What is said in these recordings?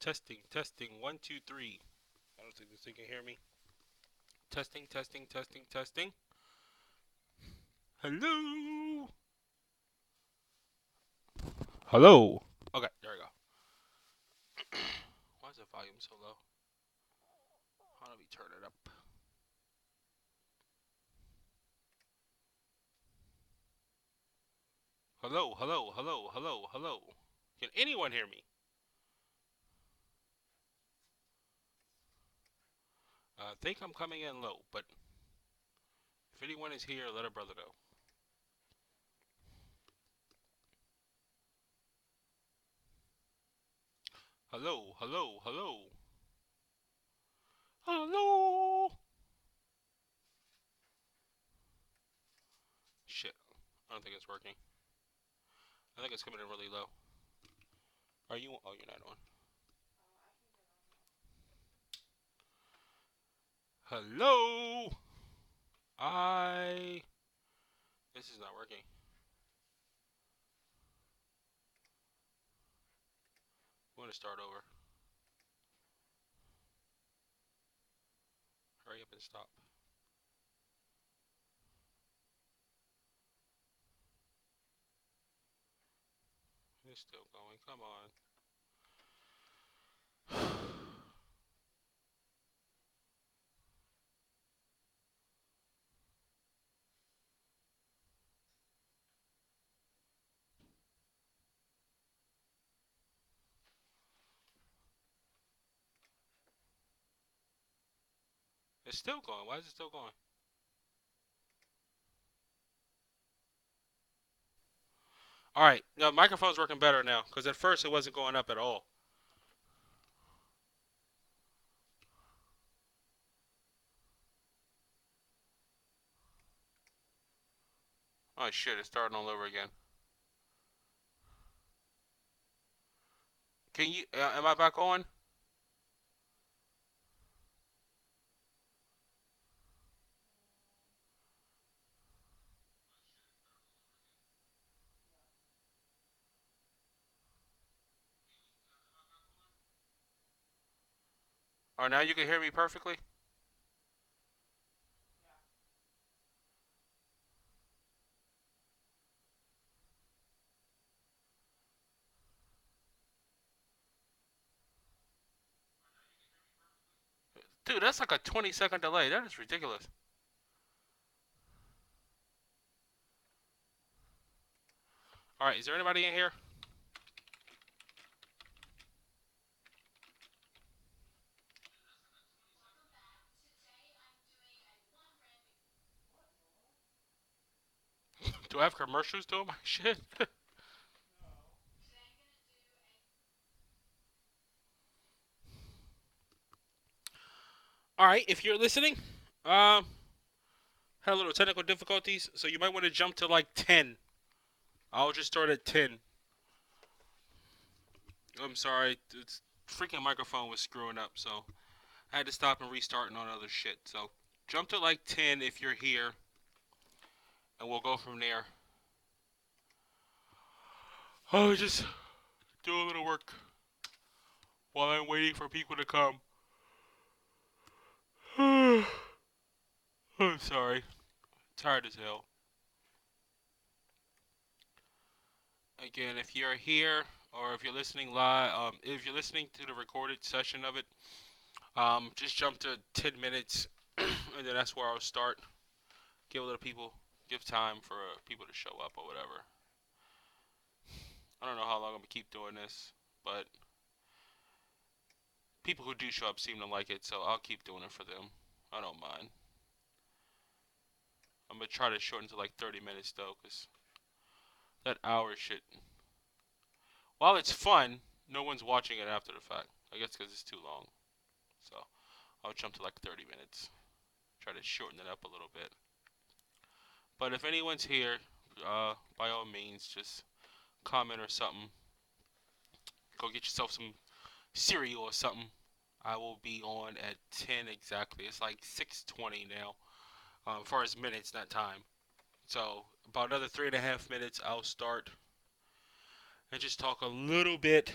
Testing, testing. 1, 2, 3. I don't think this thing can hear me. Testing, testing, testing, testing. Hello. Hello. Okay, there we go. Why is the volume so low? How do we turn it up? Hello, hello, hello, hello, hello. Can anyone hear me? I think I'm coming in low, but if anyone is here, let a brother know. Hello, hello, hello. Hello. Shit. I don't think it's working. I think it's coming in really low. Are you? Oh, you're not on. Hello. I. This is not working. I'm going to start over. Hurry up and stop. It's still going. Come on. It's still going. Why is it still going? All right. No, microphone's working better now because at first it wasn't going up at all. Oh shit! It's starting all over again. Can you? Am I back on? Or now you can hear me perfectly? Dude, that's like a 20-second delay. That is ridiculous. All right. Is there anybody in here? Do I have commercials doing my shit? All right. If you're listening, um, had a little technical difficulties, so you might want to jump to like 10. I'll just start at 10. I'm sorry. It's freaking microphone was screwing up, so I had to stop and restart and all other shit. So jump to like 10 if you're here, and we'll go from there. Oh, just do a little work while I'm waiting for people to come. I'm sorry. Tired as hell. Again, if you're here or if you're listening live, if you're listening to the recorded session of it, just jump to 10 minutes, and then that's where I'll start. Give a little people, give time for people to show up or whatever. I don't know how long I'm gonna keep doing this, but people who do show up seem to like it, so I'll keep doing it for them. I don't mind. I'm gonna try to shorten to like 30 minutes though, cause that hour shit. While it's fun, no one's watching it after the fact. I guess because it's too long. So I'll jump to like 30 minutes. Try to shorten it up a little bit. But if anyone's here, by all means, just comment or something. Go get yourself some cereal or something. I will be on at 10 exactly. It's like 6:20 now, as far as minutes, not time. So about another 3.5 minutes, I'll start and just talk a little bit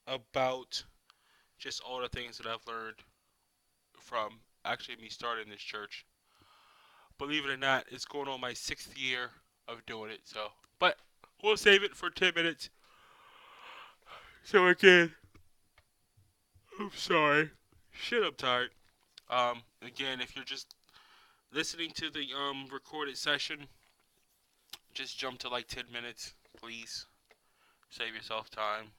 about just all the things that I've learned from actually me starting this church. Believe it or not, it's going on my 6th year of doing it. So, but we'll save it for 10 minutes. So again, I'm sorry. Shit, I'm tired. Again, if you're just listening to the recorded session, just jump to like 10 minutes, please. Save yourself time,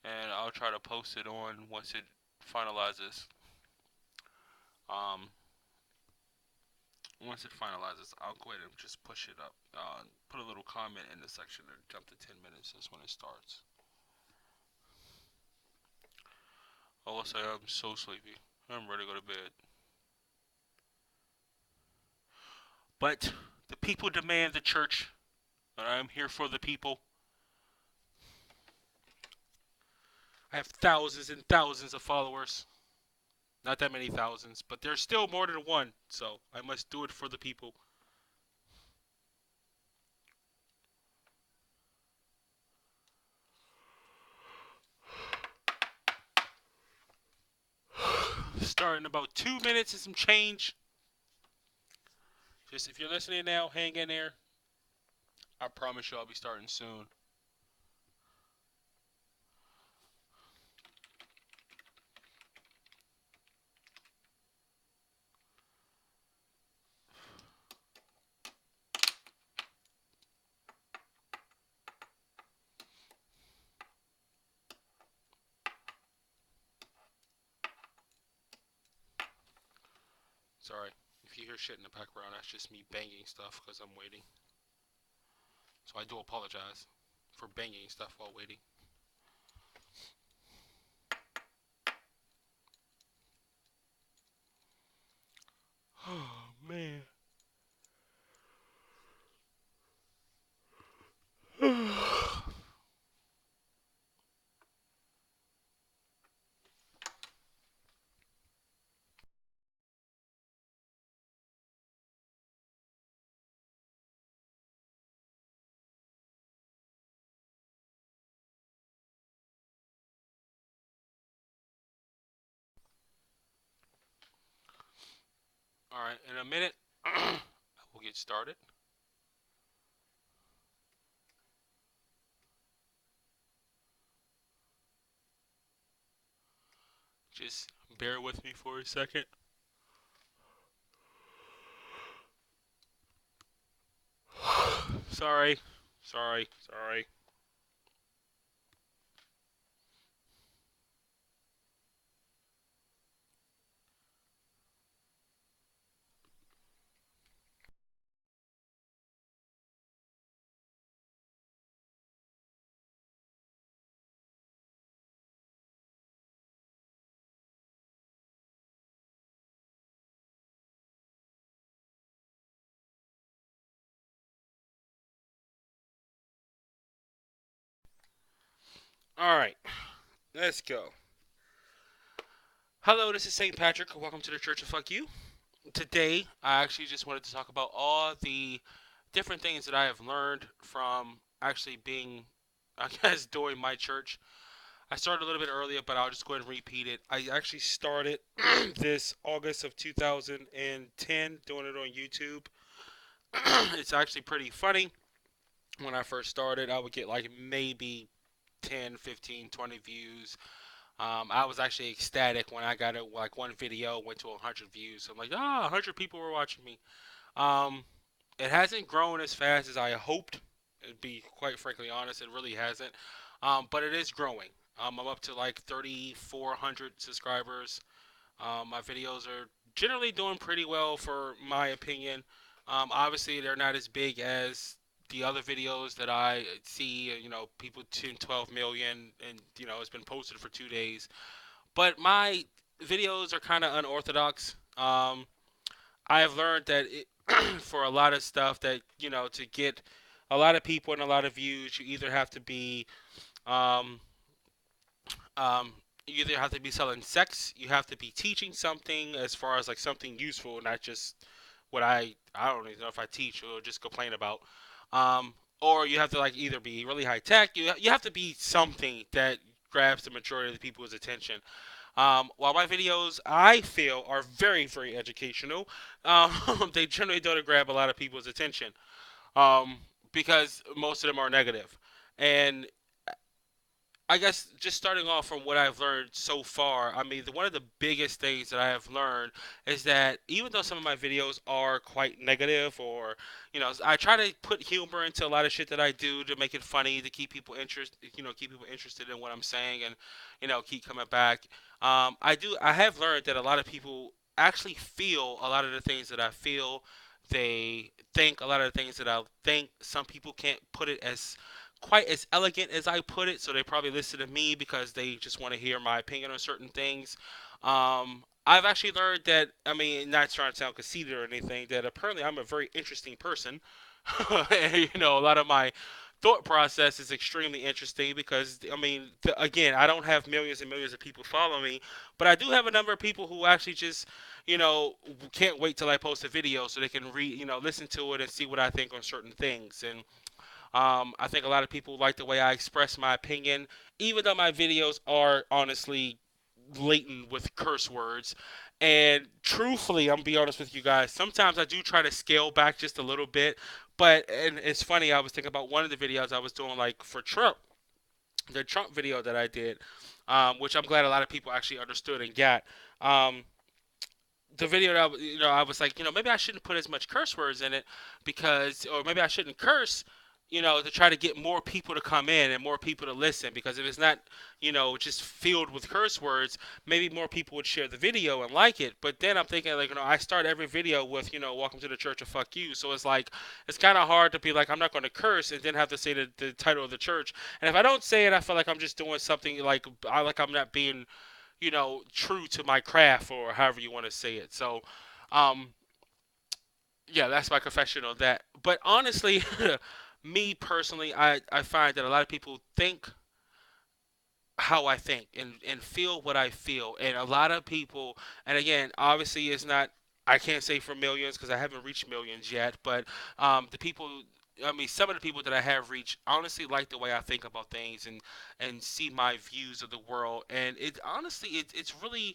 and I'll try to post it on once it finalizes. Um, Once it finalizes, I'll go ahead and just push it up. Put a little comment in the section and jump to 10 minutes. That's when it starts. Also, I'm so sleepy. I'm ready to go to bed. But the people demand the church, and I'm here for the people. I have thousands and thousands of followers. Not that many thousands, but there's still more than one, so I must do it for the people. Starting about 2 minutes and some change. Just if you're listening now, hang in there. I promise you I'll be starting soon. Sorry. If you hear shit in the background, that's just me banging stuff because I'm waiting. So I do apologize for banging stuff while waiting. Oh, man. Alright, in a minute, we'll get started. Just bear with me for a second. Sorry. Sorry. Sorry. Alright, let's go. Hello, this is St. Patrick. Welcome to the Church of Fuck You. Today, I actually just wanted to talk about all the different things that I have learned from actually being, I guess, doing my church. I started a little bit earlier, but I'll just go ahead and repeat it. I actually started this August of 2010 doing it on YouTube. It's actually pretty funny. When I first started, I would get like maybe 10, 15, 20 views. I was actually ecstatic when I got it. Like one video went to 100 views. I'm like, 100 people were watching me. Um, it hasn't grown as fast as I hoped. To be quite frankly honest, it really hasn't. But it is growing. I'm up to like 3,400 subscribers. My videos are generally doing pretty well for my opinion. Obviously, they're not as big as the other videos that I see. People 10, 12 million, and it's been posted for 2 days. But my videos are kind of unorthodox. I have learned that for a lot of stuff that to get a lot of people and a lot of views, you either have to be um, um, you either have to be selling sex, you have to be teaching something as far as like something useful, not just what I don't even know if I teach or just complain about. Um, or you have to like either be really high tech. You have to be something that grabs the majority of the people's attention. While my videos, I feel, are very, very educational, they generally don't grab a lot of people's attention, um, because most of them are negative. And I guess just starting off from what I've learned so far, I mean, one of the biggest things that I have learned is that even though some of my videos are quite negative, or I try to put humor into a lot of shit that I do to make it funny, to keep people keep people interested in what I'm saying, and keep coming back. I have learned that a lot of people actually feel a lot of the things that I feel. They think a lot of the things that I think. Some people can't put it as quite as elegant as I put it, so they probably listen to me because they just want to hear my opinion on certain things. I've actually learned that, I mean, not trying to sound conceited or anything, that apparently I'm a very interesting person. And, a lot of my thought process is extremely interesting because, I mean, again, I don't have millions and millions of people follow me, but I do have a number of people who actually just, you know, can't wait till I post a video so they can listen to it and see what I think on certain things. And I think a lot of people like the way I express my opinion, even though my videos are honestly latent with curse words. And truthfully, I'm gonna be honest with you guys. Sometimes I do try to scale back just a little bit, but and it's funny. I was thinking about one of the videos I was doing, like for Trump, the Trump video that I did, which I'm glad a lot of people actually understood and got. Um, the video that I was like, maybe I shouldn't put as much curse words in it because, or maybe I shouldn't curse, to try to get more people to come in and more people to listen. Because if it's not, just filled with curse words, maybe more people would share the video and like it. But then I'm thinking, like, I start every video with, welcome to the church of fuck you. So it's like, it's kind of hard to be like, I'm not going to curse and then have to say the title of the church. And if I don't say it, I feel like I'm just doing something like I'm not being true to my craft, or however you want to say it. So, um, yeah, that's my confession on that. But honestly, me personally, I find that a lot of people think how I think and feel what I feel. And a lot of people, and again, obviously, it's not, I can't say for millions because I haven't reached millions yet, but the people, I mean, some of the people that I have reached honestly like the way I think about things and see my views of the world. And it honestly, it's really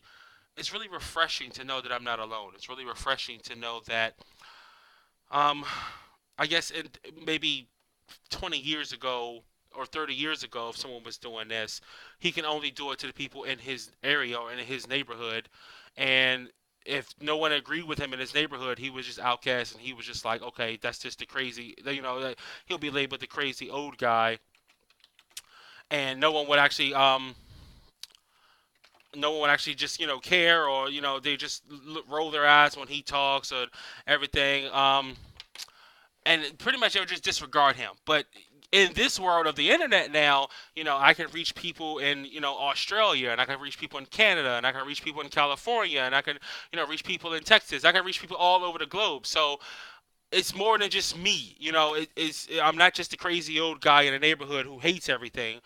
refreshing to know that I'm not alone. It's really refreshing to know that, um, I guess, maybe 20 years ago or 30 years ago, if someone was doing this, he can only do it to the people in his area or in his neighborhood. And if no one agreed with him in his neighborhood, he was just outcast, and he was just like, okay, that's just the crazy, that he'll be labeled the crazy old guy, and no one would actually just care, or they just roll their eyes when he talks or everything, and pretty much they would just disregard him. But in this world of the internet now, I can reach people in Australia, and I can reach people in Canada, and I can reach people in California, and I can reach people in Texas. I can reach people all over the globe. So it's more than just me. I'm not just a crazy old guy in a neighborhood who hates everything.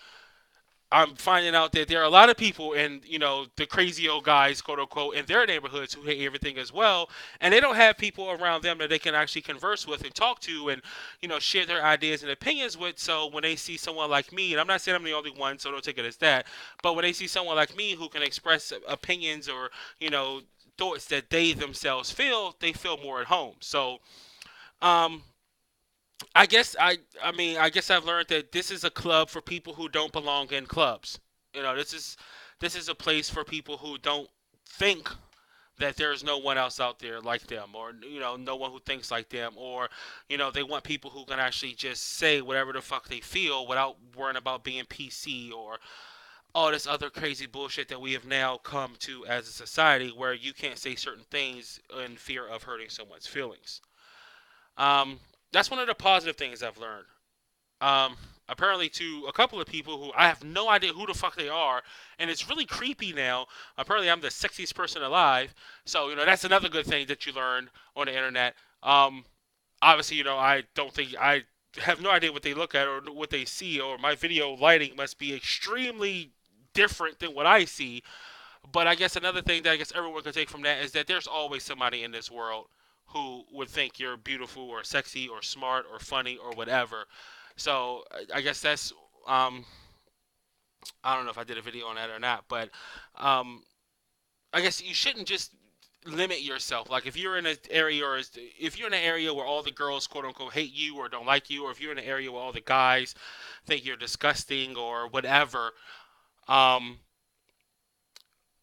I'm finding out that there are a lot of people in, the crazy old guys, quote unquote, in their neighborhoods who hate everything as well, and they don't have people around them that they can actually converse with and talk to and, share their ideas and opinions with. So when they see someone like me, and I'm not saying I'm the only one, so don't take it as that, but when they see someone like me who can express opinions or, thoughts that they themselves feel, they feel more at home. So, um, I guess I've learned that this is a club for people who don't belong in clubs. This is a place for people who don't think that there's no one else out there like them, or no one who thinks like them, or they want people who can actually just say whatever the fuck they feel without worrying about being PC or all this other crazy bullshit that we have now come to as a society, where you can't say certain things in fear of hurting someone's feelings. Um, that's one of the positive things I've learned. Um, Apparently, to a couple of people who I have no idea who the fuck they are, and it's really creepy now. Apparently, I'm the sexiest person alive, so that's another good thing that you learn on the internet. Obviously, I don't think I have no idea what they look at or what they see, or my video lighting must be extremely different than what I see. But I guess another thing that I guess everyone can take from that is that there's always somebody in this world who would think you're beautiful or sexy or smart or funny or whatever. So I guess that's um, I don't know if I did a video on that or not, but um, I guess you shouldn't just limit yourself. Like if you're in an area, or if you're in an area where all the girls quote unquote hate you or don't like you, or if you're in an area where all the guys think you're disgusting or whatever, um,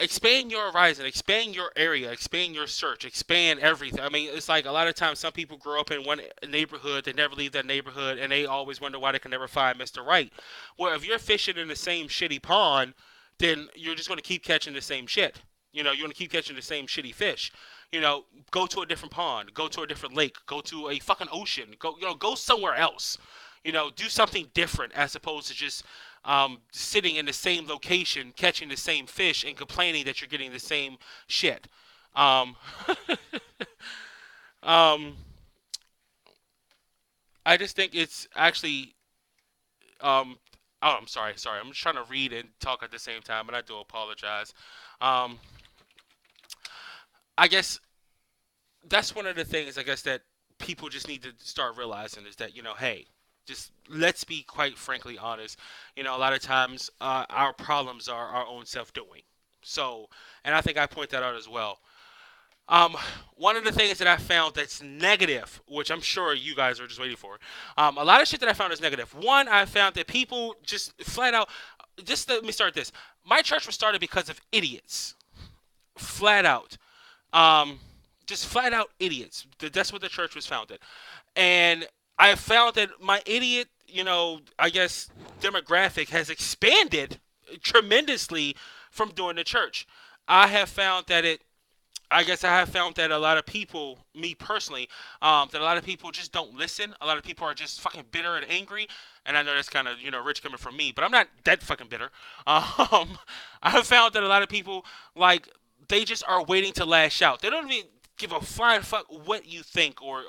expand your horizon, expand your area, expand your search, expand everything. I mean, it's like a lot of times some people grow up in one neighborhood, they never leave that neighborhood, and they always wonder why they can never find Mr. Right. Well, if you're fishing in the same shitty pond, then you're just going to keep catching the same shit. You're going to keep catching the same shitty fish. Go to a different pond, go to a different lake, go to a fucking ocean, go somewhere else. Do something different as opposed to just sitting in the same location, catching the same fish, and complaining that you're getting the same shit. Um, um, I just think it's actually. Oh, I'm sorry. Sorry, I'm just trying to read and talk at the same time, and I do apologize. Um, I guess that's one of the things, I guess, that people just need to start realizing is that, hey, just let's be quite frankly honest. A lot of times our problems are our own self doing. So, and I think I point that out as well. Um, One of the things that I found that's negative, which I'm sure you guys are just waiting for, a lot of shit that I found is negative. One, I found that people just flat out, just let me start this. My church was started because of idiots, flat out. Um, just flat out idiots. That's what the church was founded. And I found that my idiot, I guess, demographic has expanded tremendously from doing the church. I have found that it I guess I have found that a lot of people, me personally, that a lot of people just don't listen. A lot of people are just fucking bitter and angry. And I know that's kind of, rich coming from me, but I'm not that fucking bitter. I have found that a lot of people, like, they just are waiting to lash out. They don't even give a flying fuck what you think, or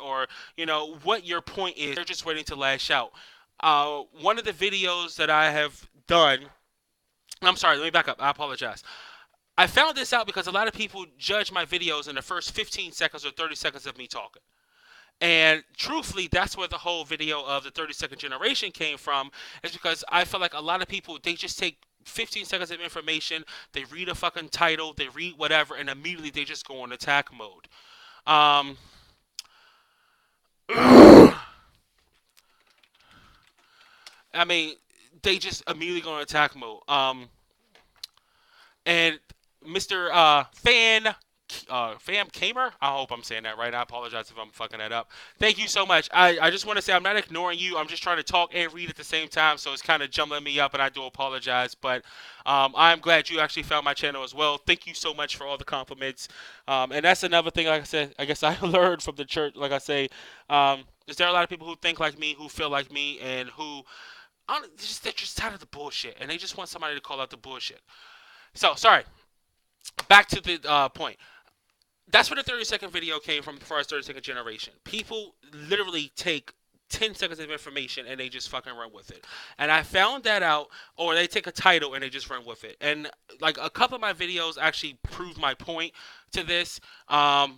what your point is. They're just waiting to lash out. One of the videos that I have done, I'm sorry, let me back up. I apologize. I found this out because a lot of people judge my videos in the first 15 seconds or 30 seconds of me talking. And truthfully, that's where the whole video of the 30-second generation came from, is because I feel like a lot of people, they just take 15 seconds of information, they read a fucking title, they read whatever, and immediately they just go on attack mode. Um, I mean, they just immediately go on attack mode. And Mr. Fam Kamer. I hope I'm saying that right. I apologize if I'm fucking that up. Thank you so much. I just want to say I'm not ignoring you. I'm just trying to talk and read at the same time, so it's kind of jumbling me up, and I do apologize. But I'm glad you actually found my channel as well. Thank you so much for all the compliments. And that's another thing, like I said, I guess I learned from the church. Like I say, is there are a lot of people who think like me, who feel like me, and who they're just tired of the bullshit, and they just want somebody to call out the bullshit. So sorry. Back to the point. That's where the 30-second video came from, as far as 30-second generation. People literally take 10 seconds of information and they just fucking run with it. And I found that out, or they take a title and they just run with it. And like a couple of my videos actually prove my point to this. One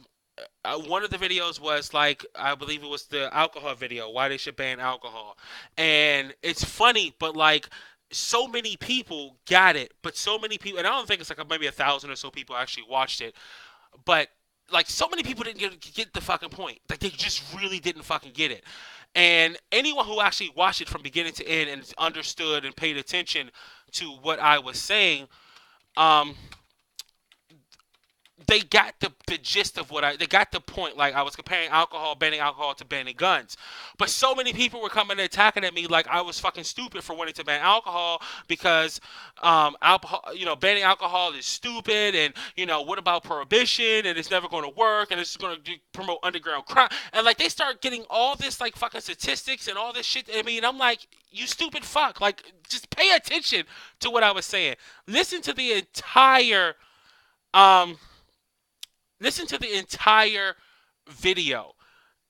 of the videos was like, I believe it was the alcohol video, why they should ban alcohol. And it's funny, but like, so many people got it, but so many people, and I don't think it's like maybe 1,000 or so people actually watched it, but like so many people didn't get the fucking point. Like they just really didn't fucking get it. And anyone who actually watched it from beginning to end and understood and paid attention to what I was saying, um, they got the gist of they got the point. Like I was comparing banning alcohol to banning guns. But so many people were coming and attacking at me like I was fucking stupid for wanting to ban alcohol because alcohol, banning alcohol is stupid, and what about prohibition, and it's never going to work, and it's going to promote underground crime, and like they start getting all this like fucking statistics and all this shit. I mean, I'm like, you stupid fuck, like just pay attention to what I was saying. Listen to the entire um listen to the entire video.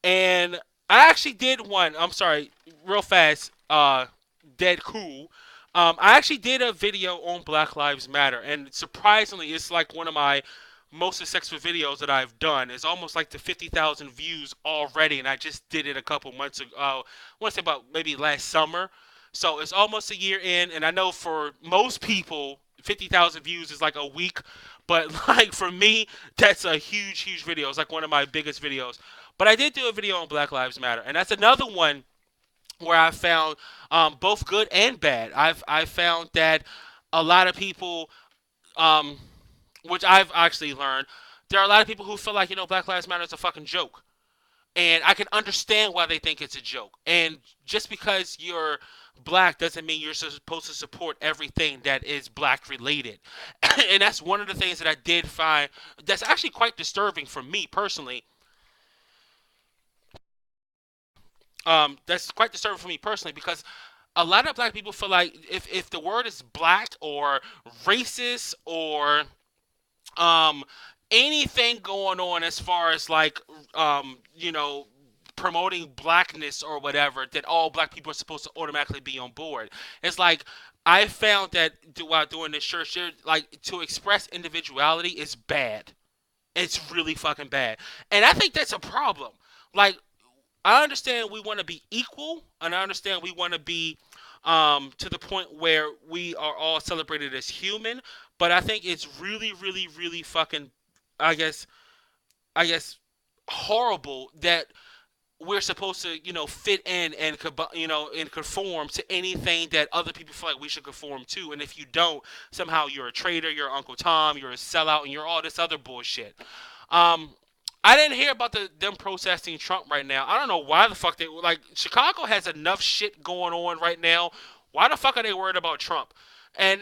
And I actually did one. I'm sorry, real fast. Dead cool. I actually did a video on Black Lives Matter, and surprisingly, it's like one of my most successful videos that I've done. It's almost like to 50,000 views already, and I just did it a couple months ago. I want to say about maybe last summer. So it's almost a year in, and I know for most people, 50,000 views is like a week, but like for me, that's a huge, huge video. It's like one of my biggest videos. But I did do a video on Black Lives Matter, and that's another one where I found both good and bad. I found that a lot of people, um, which I've actually learned, there are a lot of people who feel like Black Lives Matter is a fucking joke. And I can understand why they think it's a joke. And just because you're black doesn't mean you're supposed to support everything that is black related. And that's one of the things that I did find that's actually quite disturbing for me personally. That's quite disturbing for me personally because a lot of black people feel like if the word is black or racist or um anything going on as far as like promoting blackness or whatever, that all black people are supposed to automatically be on board. It's like I found that while doing this church, like to express individuality is bad. It's really fucking bad, and I think that's a problem. Like I understand we want to be equal, and I understand we want to be to the point where we are all celebrated as human. But I think it's really, really, really fucking, I guess, I guess, horrible that we're supposed to, fit in and and conform to anything that other people feel like we should conform to. And if you don't, somehow you're a traitor, you're Uncle Tom, you're a sellout, and you're all this other bullshit. Um, I didn't hear about them protesting Trump right now. I don't know why the fuck they like. Chicago has enough shit going on right now. Why the fuck are they worried about Trump? And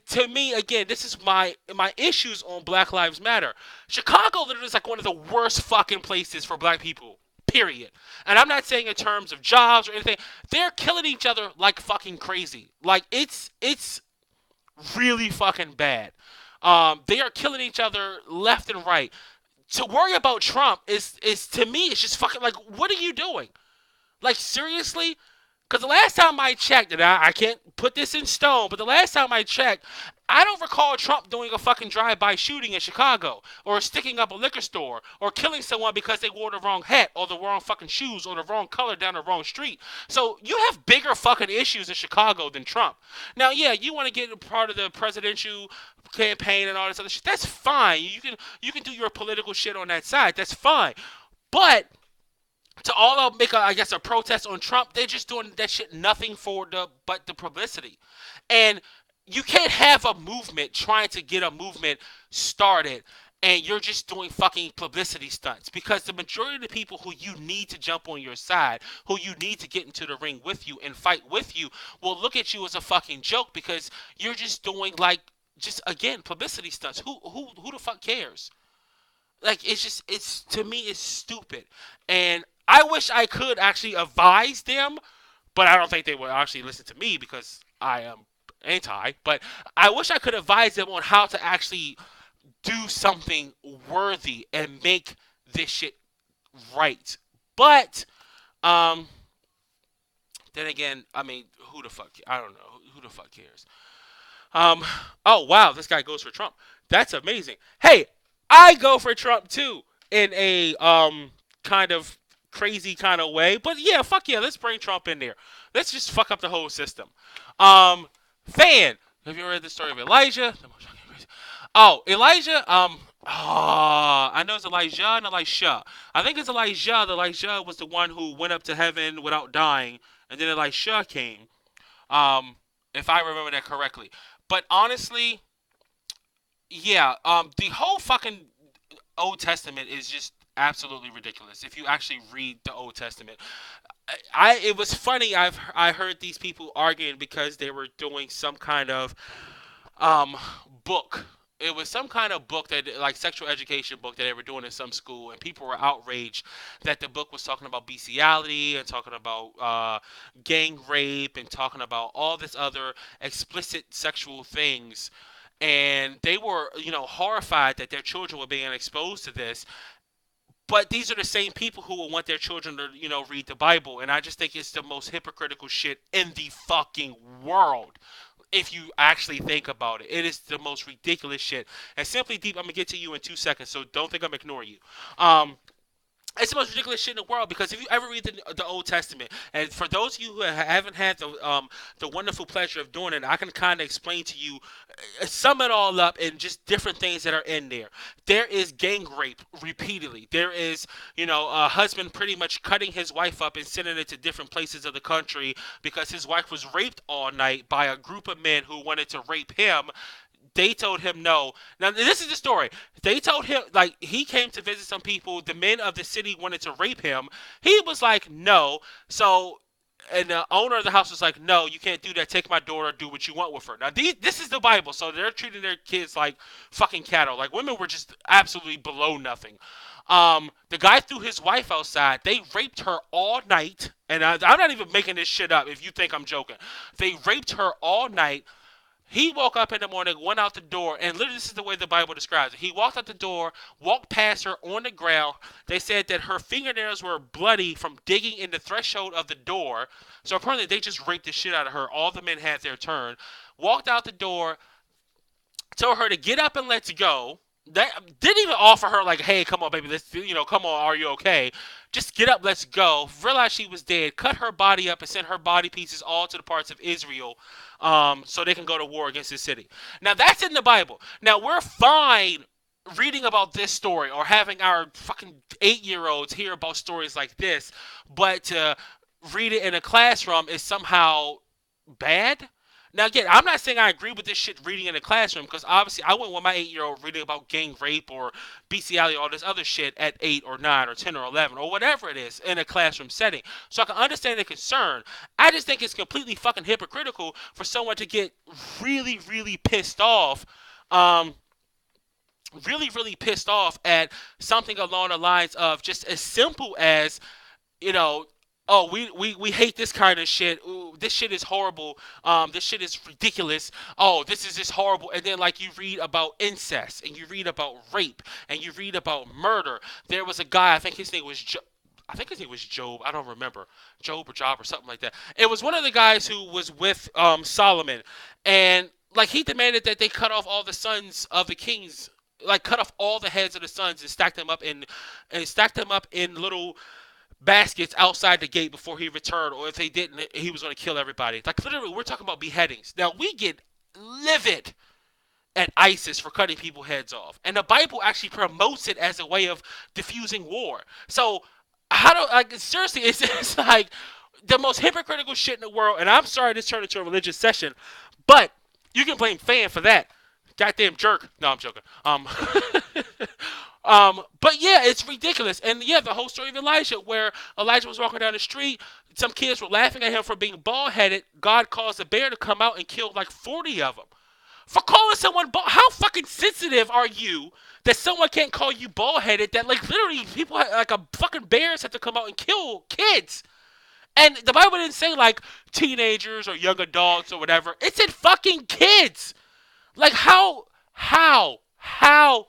to me, again, this is my issues on Black Lives Matter. Chicago literally is like one of the worst fucking places for black people. Period. And I'm not saying in terms of jobs or anything. They're killing each other like fucking crazy. Like it's really fucking bad. They are killing each other left and right. To worry about Trump is to me, it's just fucking like, what are you doing? Like seriously? Because the last time I checked, and I can't put this in stone, but the last time I checked, I don't recall Trump doing a fucking drive-by shooting in Chicago, or sticking up a liquor store, or killing someone because they wore the wrong hat, or the wrong fucking shoes, or the wrong color down the wrong street. So you have bigger fucking issues in Chicago than Trump. Now, yeah, you want to get a part of the presidential campaign and all this other shit. That's fine. You can do your political shit on that side. That's fine. But to all of make I guess a protest on Trump, they're just doing that shit nothing for the publicity. And you can't have a movement trying to get a movement started and you're just doing fucking publicity stunts, because the majority of the people who you need to jump on your side, who you need to get into the ring with you and fight with you, will look at you as a fucking joke because you're just doing like just again publicity stunts. Who the fuck cares? Like it's to me it's stupid, and I wish I could actually advise them, but I don't think they would actually listen to me because I am anti. But I wish I could advise them on how to actually do something worthy and make this shit right. But um, then again, I mean, who the fuck? I don't know who the fuck cares. Um, oh wow, this guy goes for Trump. That's amazing. Hey, I go for Trump too in a kind of crazy kind of way. But yeah, fuck yeah, let's bring Trump in there. Let's just fuck up the whole system. Um, Fan, have you read the story of Elijah? Oh, Elijah. I know it's Elijah and Elisha. I think it's Elijah. Elijah was the one who went up to heaven without dying, and then Elisha came. Um, if I remember that correctly. But honestly, yeah, the whole fucking Old Testament is just absolutely ridiculous. If you actually read the Old Testament, it was funny. I heard these people arguing because they were doing some kind of um book. It was some kind of book that like sexual education book that they were doing in some school, and people were outraged that the book was talking about bestiality and talking about gang rape and talking about all this other explicit sexual things, and they were horrified that their children were being exposed to this. But these are the same people who will want their children to read the Bible, and I just think it's the most hypocritical shit in the fucking world. If you actually think about it, it is the most ridiculous shit. And Simply Deep, I'm gonna get to you in 2 seconds, so don't think I'm ignoring you. Um, It's the most ridiculous shit in the world because if you ever read the Old Testament, and for those of you who haven't had the wonderful pleasure of doing it, I can kind of explain to you, sum it all up in just different things that are in there. There is gang rape repeatedly. There is, a husband pretty much cutting his wife up and sending it to different places of the country because his wife was raped all night by a group of men who wanted to rape him. They told him no. Now this is the story. They told him, like, he came to visit some people. The men of the city wanted to rape him. He was like no. So, and the owner of the house was like, no, you can't do that. Take my daughter. Do what you want with her. Now this is the Bible. So they're treating their kids like fucking cattle. Like women were just absolutely below nothing. The guy threw his wife outside. They raped her all night. And I'm not even making this shit up if you think I'm joking. They raped her all night. He woke up in the morning, went out the door, and literally this is the way the Bible describes it. He walked out the door, walked past her on the ground. They said that her fingernails were bloody from digging in the threshold of the door. So apparently they just raped the shit out of her. All the men had their turn. Walked out the door, told her to get up and let's go. That didn't even offer her like, hey, come on, baby, let's come on, are you okay? Just get up, let's go. Realized she was dead, cut her body up and sent her body pieces all to the parts of Israel, so they can go to war against the city. Now that's in the Bible. Now we're fine reading about this story or having our fucking 8-year-olds hear about stories like this, but to read it in a classroom is somehow bad. Now, again, I'm not saying I agree with this shit reading in the classroom because obviously I wouldn't want my 8-year-old reading about gang rape or bestiality or all this other shit at 8 or 9 or 10 or 11 or whatever it is in a classroom setting. So I can understand the concern. I just think it's completely fucking hypocritical for someone to get really, really pissed off. Um, really, really pissed off at something along the lines of just as simple as, you know, oh, we hate this kind of shit. Ooh, this shit is horrible. This shit is ridiculous. Oh, this is just horrible. And then like you read about incest and you read about rape and you read about murder. There was a guy, I think his name was Job. I don't remember. Job or Job or something like that. It was one of the guys who was with Solomon, and like he demanded that they cut off all the sons of the kings, like cut off all the heads of the sons and stack them up in little baskets outside the gate before he returned, or if they didn't, he was going to kill everybody. Like literally, we're talking about beheadings. Now we get livid at ISIS for cutting people's heads off, and the Bible actually promotes it as a way of diffusing war. So how do like seriously? It's like the most hypocritical shit in the world. And I'm sorry this turned into a religious session, but you can blame Fan for that. Goddamn jerk. No, I'm joking. But yeah, it's ridiculous. And yeah, the whole story of Elijah, where Elijah was walking down the street, some kids were laughing at him for being bald headed. God caused a bear to come out and kill like 40 of them. For calling someone bald, how fucking sensitive are you that someone can't call you bald headed? That like literally people like a fucking bears have to come out and kill kids. And the Bible didn't say like teenagers or young adults or whatever. It said fucking kids. Like how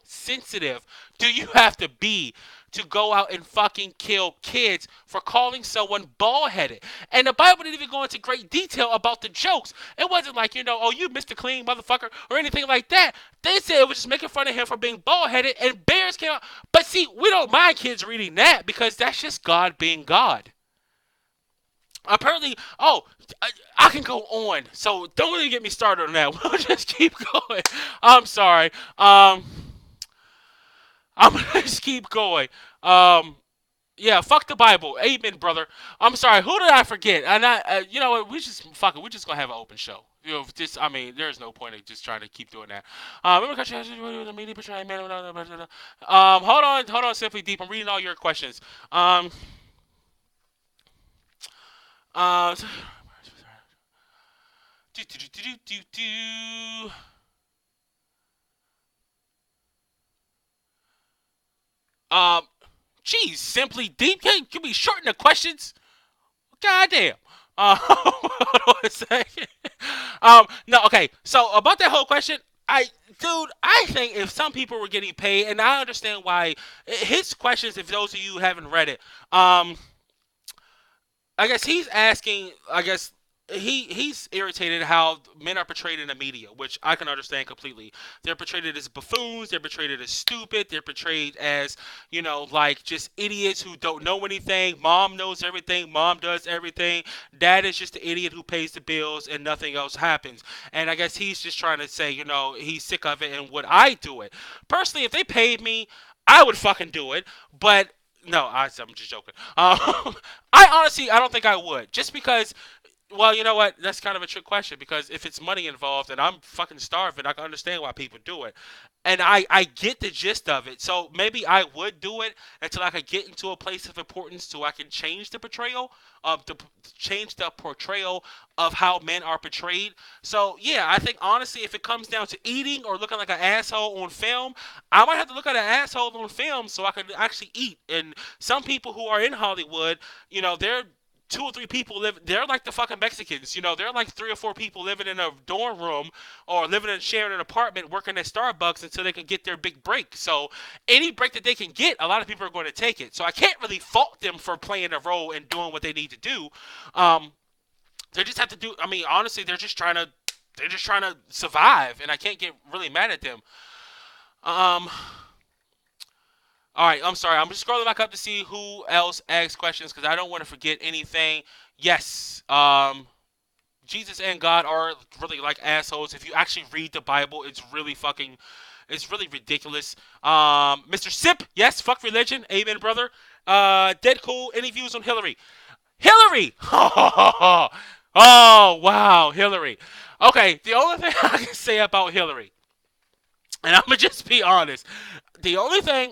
sensitive do you have to be to go out and fucking kill kids for calling someone bald-headed? And the Bible didn't even go into great detail about the jokes. It wasn't like, oh, you Mr. Clean motherfucker or anything like that. They said it was just making fun of him for being bald-headed, and bears came out. But see, we don't mind kids reading that because that's just God being God. Apparently, I can go on, so don't really get me started on that. We'll just keep going. I'm sorry. I'm gonna just keep going. Yeah, fuck the Bible. Amen, brother. I'm sorry. Who did I forget? And you know what? We just fuck it. We're just gonna have an open show. I mean, there's no point in just trying to keep doing that. Hold on, Simply Deep. I'm reading all your questions. Uh, do, do, do, do, do, do. Um, Geez, Simply Deep. Can we shorten the questions? Goddamn. Hold on a second. No, okay. So about that whole question, I think if some people were getting paid, and I understand why his questions. If those of you haven't read it, I guess he's asking. I guess he's irritated how men are portrayed in the media, which I can understand completely. They're portrayed as buffoons. They're portrayed as stupid. They're portrayed as like just idiots who don't know anything. Mom knows everything. Mom does everything. Dad is just the idiot who pays the bills and nothing else happens. And I guess he's just trying to say, he's sick of it and would I do it? Personally, if they paid me, I would fucking do it. But no, I'm just joking. I don't think I would, just because. Well, you know what? That's kind of a trick question because if it's money involved and I'm fucking starving, I can understand why people do it. And I get the gist of it. So maybe I would do it until I could get into a place of importance so I can change the portrayal change the portrayal of how men are portrayed. So yeah, I think honestly, if it comes down to eating or looking like an asshole on film, I might have to look at an asshole on film so I can actually eat. And some people who are in Hollywood, they're two or three people live. They're like the fucking Mexicans. They're like three or four people living in a dorm room or living and sharing an apartment, working at Starbucks until they can get their big break. So any break that they can get, a lot of people are going to take it. So I can't really fault them for playing a role and doing what they need to do. Um, they just have to do. I mean, honestly, they're just trying to survive, and I can't get really mad at them. Um, all right, I'm sorry. I'm just scrolling back up to see who else asked questions because I don't want to forget anything. Yes, Jesus and God are really like assholes. If you actually read the Bible, it's really ridiculous. Mr. Sip, yes, fuck religion, amen, brother. Dead cool. Any views on Hillary? Hillary! Oh, wow, Hillary. Okay, the only thing I can say about Hillary, and I'm gonna just be honest, the only thing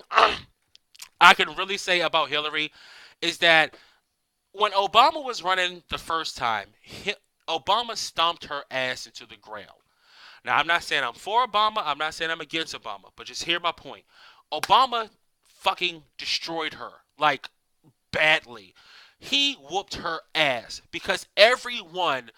I can really say about Hillary is that when Obama was running the first time, Obama stomped her ass into the ground. Now, I'm not saying I'm for Obama. I'm not saying I'm against Obama. But just hear my point. Obama fucking destroyed her. Like, badly. He whooped her ass because everyone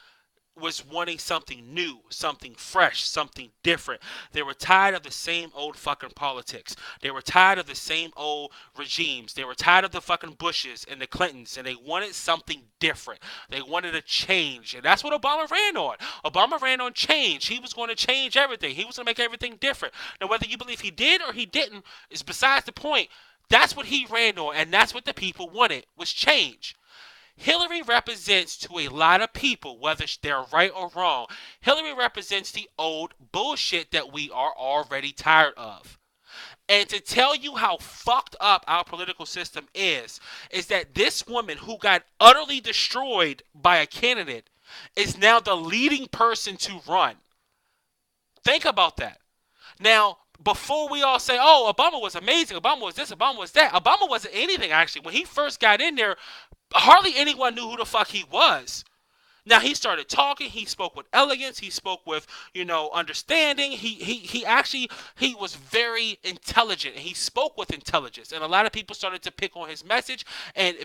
was wanting something new, something fresh, something different. They were tired of the same old fucking politics. They were tired of the same old regimes. They were tired of the fucking Bushes and the Clintons, and they wanted something different. They wanted a change, and that's what Obama ran on. Obama ran on change. He was going to change everything. He was going to make everything different. Now, whether you believe he did or he didn't is besides the point. That's what he ran on, and that's what the people wanted, was change. Hillary represents to a lot of people, whether they're right or wrong, Hillary represents the old bullshit that we are already tired of. And to tell you how fucked up our political system is that this woman who got utterly destroyed by a candidate is now the leading person to run. Think about that. Now, before we all say, oh, Obama was amazing, Obama was this, Obama was that, Obama wasn't anything actually. When he first got in there, hardly anyone knew who the fuck he was. Now he started talking. He spoke with elegance. He spoke with, understanding. He was very intelligent. And he spoke with intelligence. And a lot of people started to pick on his message and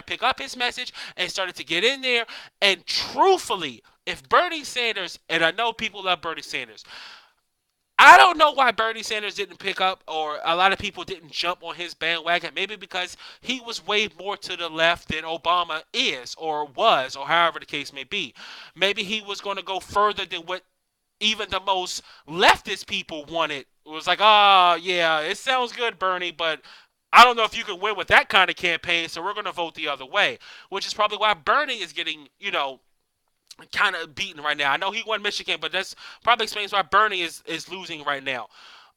pick up his message and started to get in there. And truthfully, if Bernie Sanders, and I know people love Bernie Sanders, I don't know why Bernie Sanders didn't pick up, or a lot of people didn't jump on his bandwagon. Maybe because he was way more to the left than Obama is, or was, or however the case may be. Maybe he was going to go further than what even the most leftist people wanted. It was like, yeah, it sounds good, Bernie, but I don't know if you can win with that kind of campaign, so we're going to vote the other way. Which is probably why Bernie is getting, kind of beaten right now. I know he won Michigan, but that's probably explains why Bernie is losing right now.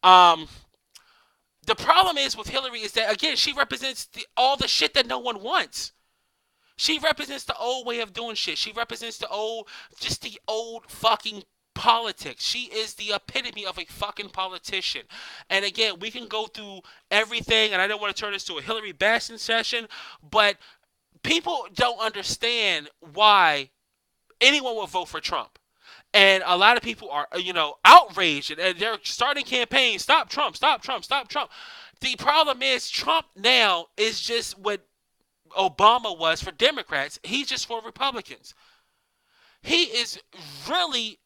Um, the problem is with Hillary is that, again, she represents all the shit that no one wants. She represents the old way of doing shit. She represents the old fucking politics. She is the epitome of a fucking politician. And again, we can go through everything, and I don't want to turn this to a Hillary bashing session, but people don't understand why anyone will vote for Trump. And a lot of people are, outraged, and they're starting campaigns. Stop Trump, stop Trump, stop Trump. The problem is Trump now is just what Obama was for Democrats. He's just for Republicans. He is really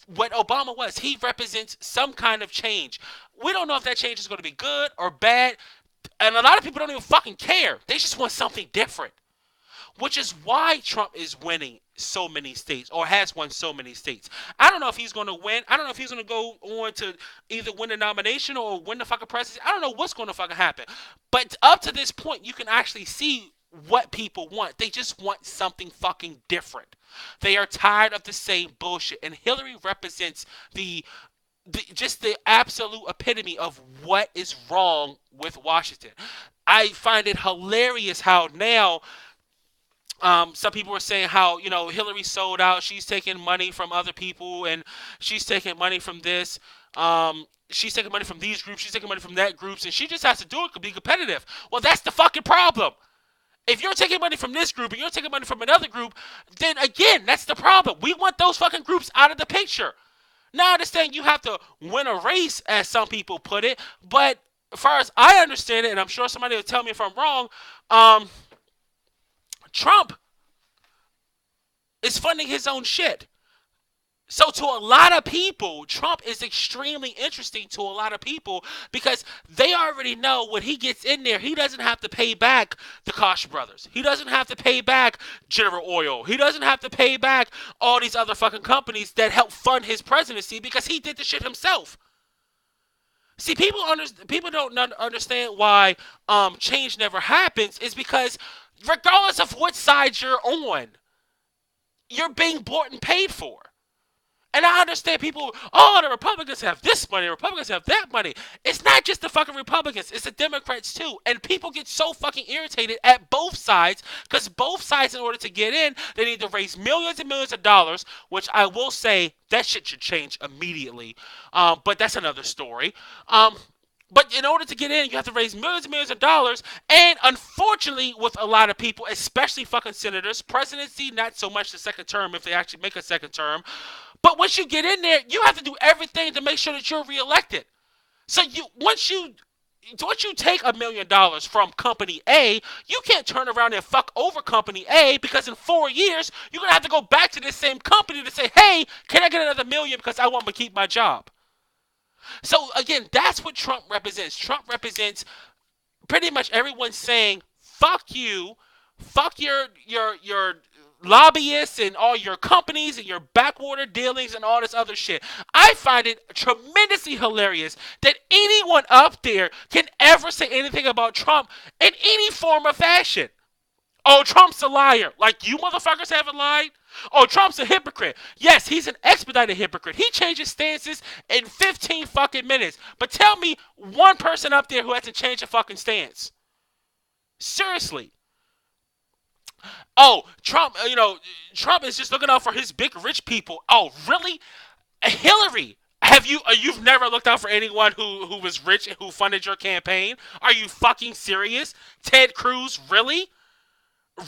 what Obama was. He represents some kind of change. We don't know if that change is going to be good or bad. And a lot of people don't even fucking care. They just want something different. which is why Trump is winning so many states or has won so many states. I don't know if he's going to win. I don't know if he's going to go on to either win the nomination or win the fucking presidency. I don't know what's going to fucking happen. But up to this point, you can actually see what people want. They just want something fucking different. They are tired of the same bullshit. And Hillary represents just the absolute epitome of what is wrong with Washington. I find it hilarious how now some people are saying how Hillary sold out. She's taking money from other people, and she's taking money from this. She's taking money from these groups. She's taking money from that groups, and she just has to do it to be competitive. Well, that's the fucking problem. If you're taking money from this group and you're taking money from another group, then again, that's the problem. We want those fucking groups out of the picture. Now, I understand you have to win a race, as some people put it, but as far as I understand it, and I'm sure somebody will tell me if I'm wrong, Trump is funding his own shit. So to a lot of people, Trump is extremely interesting to a lot of people because they already know when he gets in there, he doesn't have to pay back the Koch brothers. He doesn't have to pay back General Oil. He doesn't have to pay back all these other fucking companies that help fund his presidency because he did the shit himself. See, people don't understand why change never happens is because regardless of what side you're on, you're being bought and paid for. And I understand people, the Republicans have this money, the Republicans have that money. It's not just the fucking Republicans, it's the Democrats too. And people get so fucking irritated at both sides, because both sides, in order to get in, they need to raise millions and millions of dollars, which I will say, that shit should change immediately. But that's another story. But in order to get in, you have to raise millions and millions of dollars. And unfortunately, with a lot of people, especially fucking senators, presidency, not so much the second term if they actually make a second term. But once you get in there, you have to do everything to make sure that you're reelected. So once you take $1 million from company A, you can't turn around and fuck over company A because in 4 years, you're going to have to go back to this same company to say, hey, can I get another $1 million because I want to keep my job? So again, that's what Trump represents. Trump represents pretty much everyone saying, fuck you, fuck your lobbyists and all your companies and your backwater dealings and all this other shit. I find it tremendously hilarious that anyone up there can ever say anything about Trump in any form or fashion. Oh, Trump's a liar. Like, you motherfuckers haven't lied? Oh, Trump's a hypocrite. Yes, he's an expedited hypocrite. He changes stances in 15 fucking minutes. But tell me one person up there who hasn't changed a fucking stance. Seriously. Oh, Trump, Trump is just looking out for his big rich people. Oh, really? Hillary, you've never looked out for anyone who was rich and who funded your campaign? Are you fucking serious? Ted Cruz, really?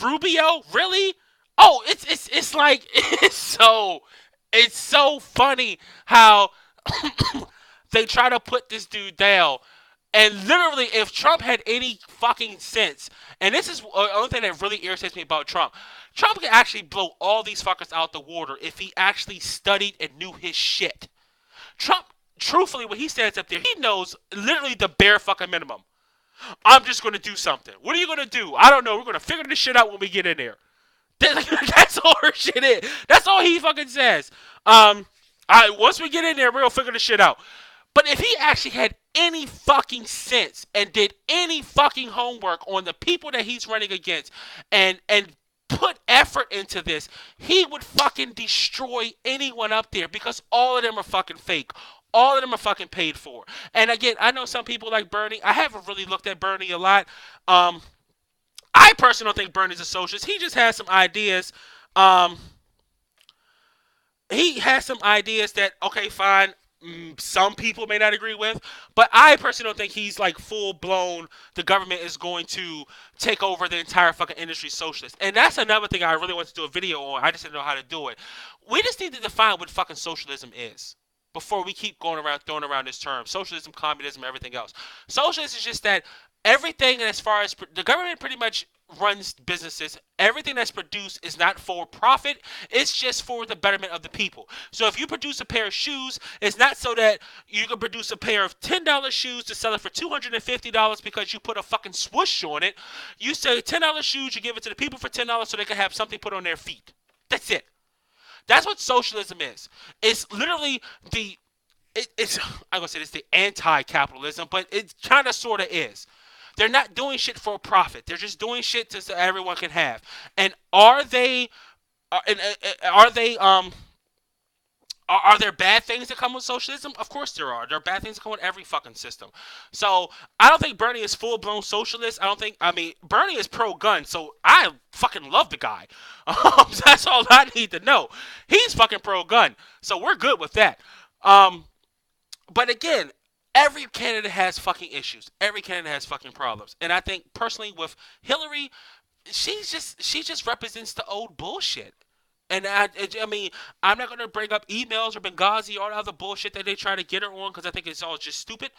Rubio, really? Oh, it's like it's so funny how they try to put this dude down. And literally, if Trump had any fucking sense, and this is the only thing that really irritates me about Trump, Trump can actually blow all these fuckers out the water if he actually studied and knew his shit. Trump, truthfully, when he stands up there, he knows literally the bare fucking minimum. I'm just going to do something. What are you going to do? I don't know. We're going to figure this shit out when we get in there. That's all her shit is. That's all he fucking says. Once we get in there, we'll figure this shit out. But if he actually had any fucking sense and did any fucking homework on the people that he's running against and put effort into this, he would fucking destroy anyone up there because all of them are fucking fake. All of them are fucking paid for. And again, I know some people like Bernie. I haven't really looked at Bernie a lot. I personally don't think Bernie's a socialist. He just has some ideas. He has some ideas that, okay, fine, some people may not agree with, but I personally don't think he's like full blown. The government is going to take over the entire fucking industry socialist. And that's another thing I really want to do a video on. I just didn't know how to do it. We just need to define what fucking socialism is before we keep going around throwing around this term. Socialism, communism, everything else. Socialism is just that everything as far as the government pretty much runs businesses. Everything that's produced is not for profit. It's just for the betterment of the people. So if you produce a pair of shoes, it's not so that you can produce a pair of $10 shoes to sell it for $250 because you put a fucking swoosh on it. You say $10 shoes, you give it to the people for $10 so they can have something put on their feet. That's it. That's what socialism is. It's literally the it's I'm gonna say it's the anti-capitalism, but it kind of sort of is. They're not doing shit for profit. They're just doing shit so everyone can have. And are they are there bad things that come with socialism? Of course there are. There are bad things that come with every fucking system. So I don't think Bernie is full blown socialist. I don't think. I mean, Bernie is pro gun, so I fucking love the guy. That's all I need to know. He's fucking pro gun, so we're good with that. Um, but again, every candidate has fucking issues. Every candidate has fucking problems. And I think personally with Hillary, she just represents the old bullshit. And I mean, I'm not gonna bring up emails or Benghazi or all the other bullshit that they try to get her on because I think it's all just stupid.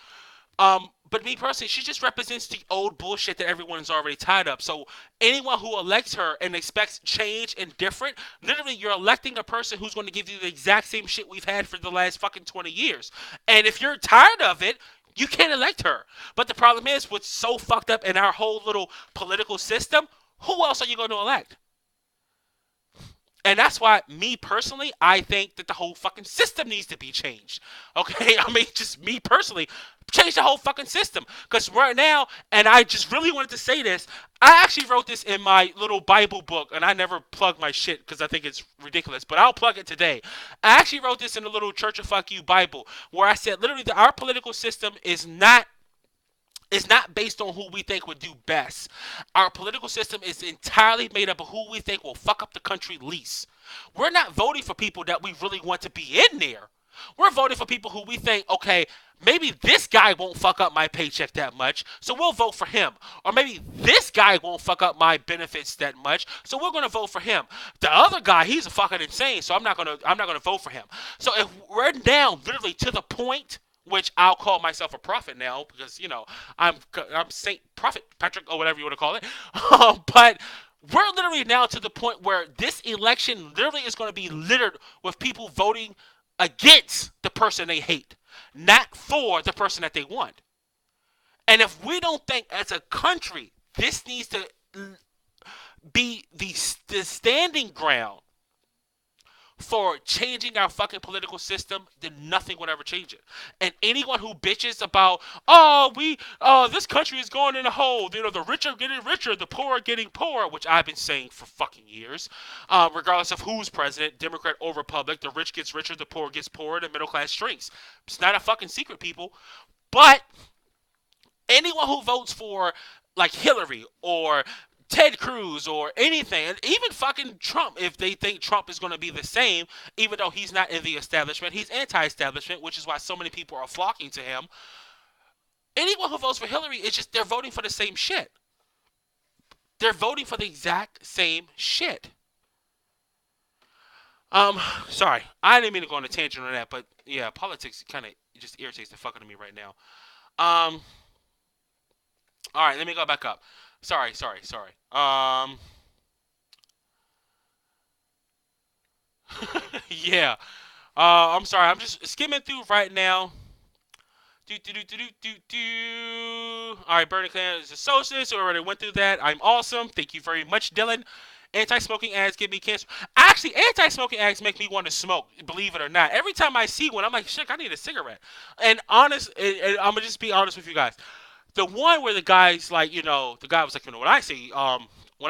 But me personally, she just represents the old bullshit that everyone is already tied up. So anyone who elects her and expects change and different, literally, you're electing a person who's going to give you the exact same shit we've had for the last fucking 20 years. And if you're tired of it, you can't elect her. But the problem is, what's so fucked up in our whole little political system, who else are you going to elect? And that's why, me personally, I think that the whole fucking system needs to be changed. Okay? I mean, just me personally, change the whole fucking system. Because right now, and I just really wanted to say this, I actually wrote this in my little Bible book, and I never plug my shit because I think it's ridiculous, but I'll plug it today. I actually wrote this in the little Church of Fuck You Bible, where I said literally that our political system is not based on who we think would do best. Our political system is entirely made up of who we think will fuck up the country least. We're not voting for people that we really want to be in there. We're voting for people who we think, okay, maybe this guy won't fuck up my paycheck that much, so we'll vote for him. Or maybe this guy won't fuck up my benefits that much, so we're gonna vote for him. The other guy, he's a fucking insane, so I'm not gonna vote for him. So if we're down literally to the point, which I'll call myself a prophet now because I'm Saint Prophet Patrick or whatever you want to call it. But we're literally now to the point where this election literally is going to be littered with people voting against the person they hate, not for the person that they want. And if we don't think as a country this needs to be the standing ground for changing our fucking political system, then nothing would ever change it. And anyone who bitches about, this country is going in a hole, the rich are getting richer, the poor are getting poorer, which I've been saying for fucking years, regardless of who's president, Democrat or Republic, the rich gets richer, the poor gets poorer, the middle class shrinks. It's not a fucking secret, people. But anyone who votes for like Hillary or Ted Cruz or anything, and even fucking Trump, if they think Trump is going to be the same, even though he's not in the establishment, he's anti-establishment, which is why so many people are flocking to him. Anyone who votes for Hillary, it's just they're voting for the same shit. They're voting for the exact same shit. Sorry, I didn't mean to go on a tangent on that, but yeah, politics kind of just irritates the fuck out of me right now. All right, let me go back up. Sorry. Yeah. I'm sorry. I'm just skimming through right now. All right, Bernie Clan is a socialist. We already went through that. I'm awesome. Thank you very much, Dylan. Anti-smoking ads give me cancer. Actually, anti-smoking ads make me want to smoke. Believe it or not. Every time I see one, I'm like, shit, I need a cigarette. And and I'm gonna just be honest with you guys. The one where the guy's like, the guy was like, when I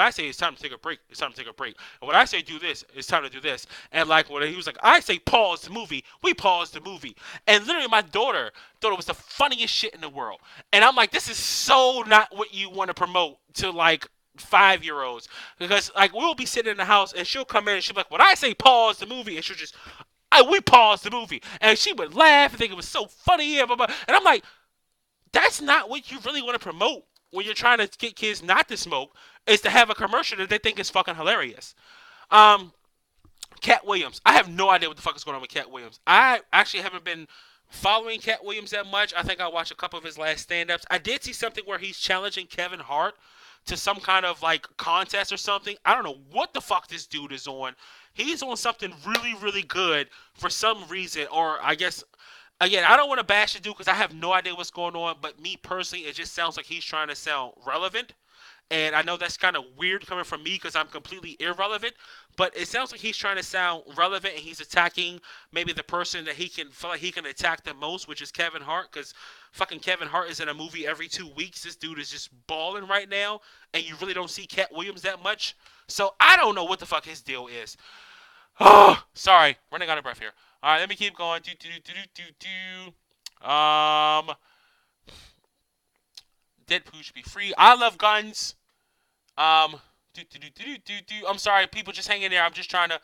say it's time to take a break, it's time to take a break. And when I say do this, it's time to do this. And like when he was like, I say pause the movie, we pause the movie. And literally my daughter thought it was the funniest shit in the world. And I'm like, this is so not what you want to promote to like 5-year-olds. Because like we'll be sitting in the house and she'll come in and she'll be like, when I say pause the movie, and she'll just, we pause the movie. And she would laugh and think it was so funny. And I'm like, that's not what you really want to promote when you're trying to get kids not to smoke, is to have a commercial that they think is fucking hilarious. Cat Williams. I have no idea what the fuck is going on with Cat Williams. I actually haven't been following Cat Williams that much. I think I watched a couple of his last stand-ups. I did see something where he's challenging Kevin Hart to some kind of like contest or something. I don't know what the fuck this dude is on. He's on something really, really good for some reason, or I guess again, I don't want to bash the dude because I have no idea what's going on. But me personally, it just sounds like he's trying to sound relevant. And I know that's kind of weird coming from me because I'm completely irrelevant, but it sounds like he's trying to sound relevant and he's attacking maybe the person that he can feel like he can attack the most, which is Kevin Hart, because fucking Kevin Hart is in a movie every 2 weeks. This dude is just balling right now, and you really don't see Cat Williams that much. So I don't know what the fuck his deal is. Oh, sorry, running out of breath here. All right, let me keep going. Deadpool should be free. I love guns. Um, I'm sorry, people, just hang in there. I'm just trying to.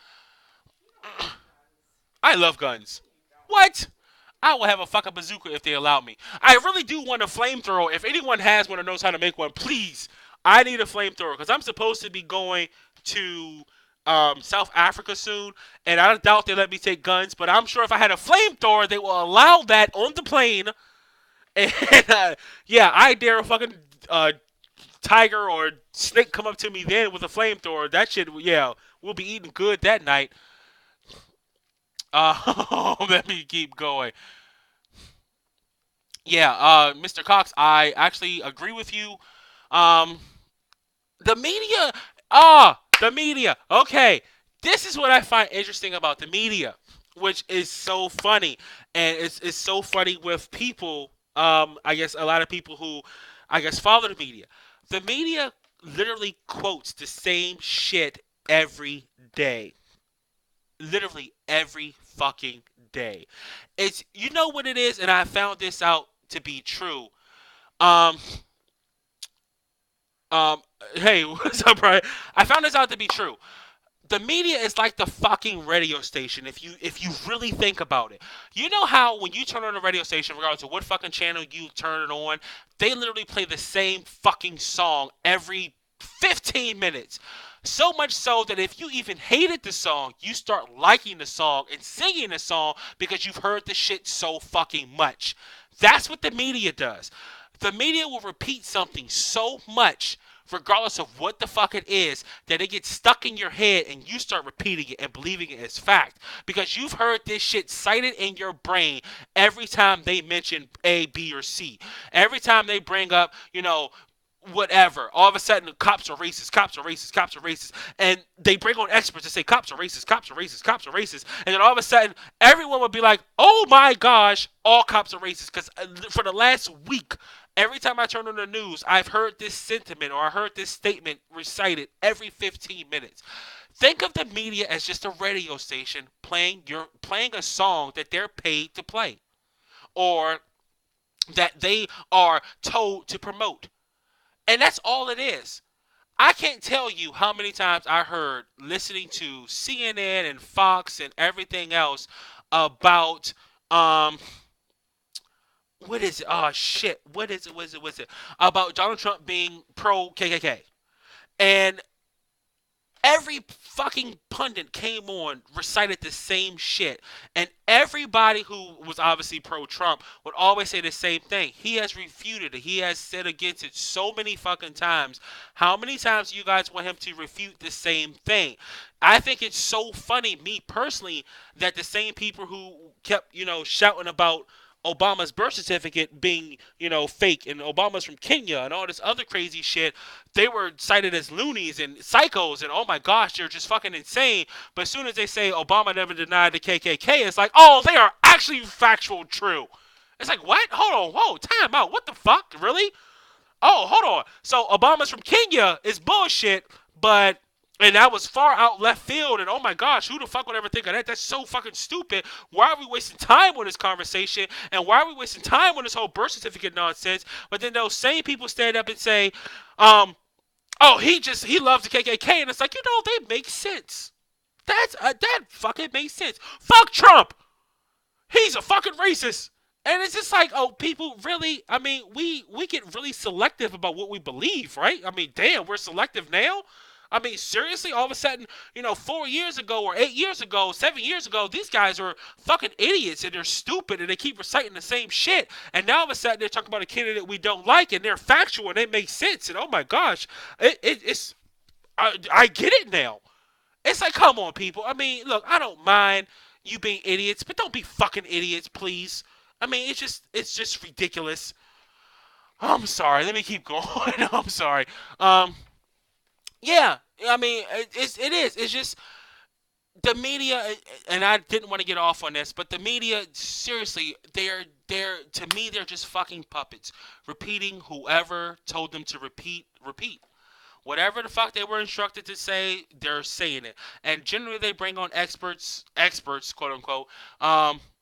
I love guns. What? I will have a fucking bazooka if they allow me. I really do want a flamethrower. If anyone has one or knows how to make one, please. I need a flamethrower because I'm supposed to be going to South Africa soon, and I doubt they let me take guns. But I'm sure if I had a flamethrower, they will allow that on the plane. And yeah, I dare a fucking tiger or snake come up to me then with a flamethrower. That shit, yeah, we'll be eating good that night. Let me keep going. Yeah, Mr. Cox, I actually agree with you. Um, the media, the media. Okay, this is what I find interesting about the media, which is so funny, and it's so funny with people. I guess a lot of people who, I guess, follow the media. The media literally quotes the same shit every day, literally every fucking day. It's, you know what it is, and I found this out to be true. Um, um, hey, what's up, Brian? I found this out to be true. The media is like the fucking radio station if you really think about it. You know how when you turn on a radio station, regardless of what fucking channel you turn it on, they literally play the same fucking song every 15 minutes. So much so that if you even hated the song, you start liking the song and singing the song because you've heard the shit so fucking much. That's what the media does. The media will repeat something so much, regardless of what the fuck it is, that it gets stuck in your head and you start repeating it and believing it as fact. Because you've heard this shit cited in your brain every time they mention A, B, or C. Every time they bring up, whatever. All of a sudden, cops are racist, cops are racist, cops are racist. And they bring on experts to say cops are racist, cops are racist, cops are racist. And then all of a sudden, everyone would be like, oh my gosh, all cops are racist. Because for the last week, every time I turn on the news, I've heard this sentiment or I heard this statement recited every 15 minutes. Think of the media as just a radio station playing a song that they're paid to play or that they are told to promote. And that's all it is. I can't tell you how many times I heard listening to CNN and Fox and everything else about what is it? Oh shit. What is it? What is it? About Donald Trump being pro KKK. And every fucking pundit came on, recited the same shit. And everybody who was obviously pro-Trump would always say the same thing. He has refuted it. He has said against it so many fucking times. How many times do you guys want him to refute the same thing? I think it's so funny, me personally, that the same people who kept, shouting about Obama's birth certificate being, fake, and Obama's from Kenya and all this other crazy shit, they were cited as loonies and psychos, and oh my gosh, they're just fucking insane. But as soon as they say Obama never denied the KKK, it's like, oh, they are actually factual true. It's like, what? Hold on, whoa, time out. What the fuck? Really? Oh, hold on. So Obama's from Kenya is bullshit, but and that was far out left field, and oh my gosh, who the fuck would ever think of that? That's so fucking stupid. Why are we wasting time on this conversation? And why are we wasting time on this whole birth certificate nonsense? But then those same people stand up and say, oh, he loves the KKK, and it's like, they make sense. That fucking makes sense. Fuck Trump. He's a fucking racist. And it's just like, oh, people really, I mean, we get really selective about what we believe, right? I mean, damn, we're selective now. I mean, seriously, all of a sudden, 4 years ago or 8 years ago, 7 years ago, these guys are fucking idiots and they're stupid and they keep reciting the same shit. And now all of a sudden they're talking about a candidate we don't like and they're factual and they make sense. And oh my gosh, it's I get it now. It's like, come on, people. I mean, look, I don't mind you being idiots, but don't be fucking idiots, please. I mean, it's just ridiculous. I'm sorry. Let me keep going. I'm sorry. Um, yeah. I mean, it is. It's just the media, and I didn't want to get off on this, but the media, seriously, they're to me, they're just fucking puppets, repeating whoever told them to repeat. Whatever the fuck they were instructed to say, they're saying it. And generally, they bring on experts, quote unquote,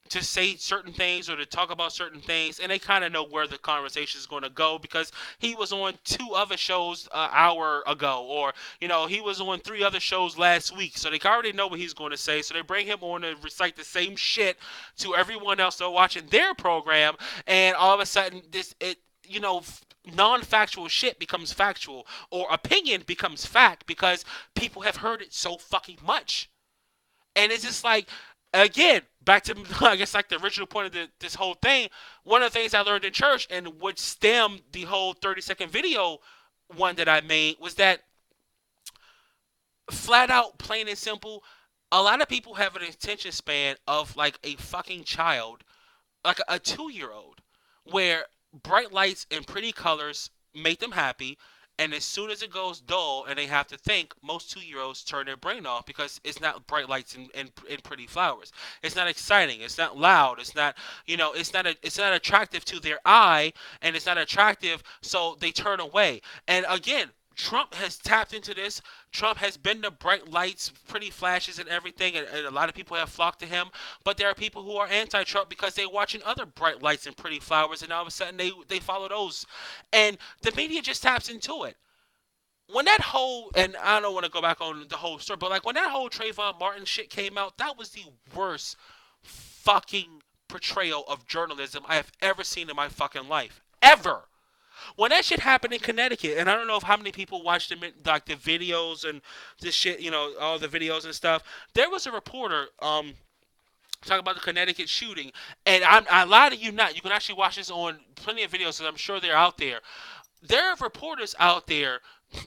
to say certain things or to talk about certain things, and they kind of know where the conversation is going to go because he was on two other shows an hour ago, or he was on three other shows last week, so they already know what he's going to say. So they bring him on to recite the same shit to everyone else that are watching their program, and all of a sudden, non-factual shit becomes factual, or opinion becomes fact because people have heard it so fucking much. And it's just like, again, back to I guess like the original point of this whole thing. One of the things I learned in church, and what stemmed the whole 30-second video one that I made, was that flat out, plain and simple, a lot of people have an attention span of like a fucking child, like a 2-year old, where bright lights and pretty colors make them happy. And as soon as it goes dull and they have to think, most 2-year olds turn their brain off because it's not bright lights and pretty flowers. It's not exciting. It's not loud. It's not, it's not attractive to their eye, and it's not attractive, so they turn away. And again, Trump has tapped into this. Trump has been the bright lights, pretty flashes, and everything, and a lot of people have flocked to him. But there are people who are anti-Trump because they're watching other bright lights and pretty flowers, and all of a sudden they follow those. And the media just taps into it. When that whole, and I don't want to go back on the whole story, but like when that whole Trayvon Martin shit came out, that was the worst fucking portrayal of journalism I have ever seen in my fucking life. Ever. When that shit happened in Connecticut, and I don't know if how many people watched like the videos and this shit, all the videos and stuff. There was a reporter talking about the Connecticut shooting, and I lie to you not. You can actually watch this on plenty of videos, so I'm sure they're out there. There are reporters out there.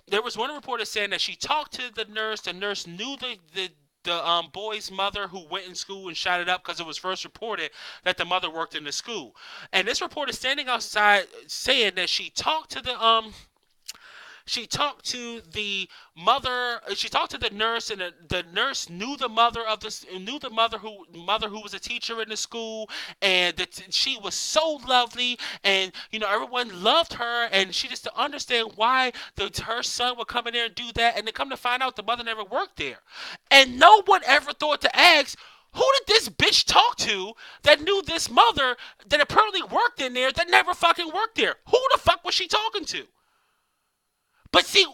There was one reporter saying that she talked to the nurse. The nurse knew the boy's mother, who went in school and shot it up because it was first reported that the mother worked in the school. And this reporter standing outside saying that she talked to the mother. She talked to the nurse, and the nurse knew the mother of this, knew the mother who was a teacher in the school, and that she was so lovely, and everyone loved her, and she just to understand why her son would come in there and do that, and to come to find out the mother never worked there, and no one ever thought to ask. Who did this bitch talk to that knew this mother that apparently worked in there that never fucking worked there? Who the fuck was she talking to? But see,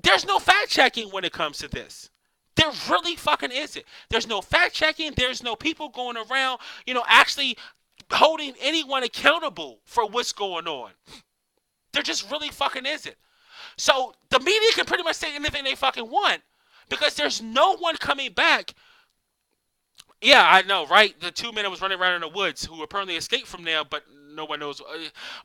there's no fact checking when it comes to this. There really fucking isn't. There's no fact checking. There's no people going around, actually holding anyone accountable for what's going on. There just really fucking isn't. So the media can pretty much say anything they fucking want because there's no one coming back. Yeah, I know, right? The two men that was running around in the woods who apparently escaped from there, but no one knows.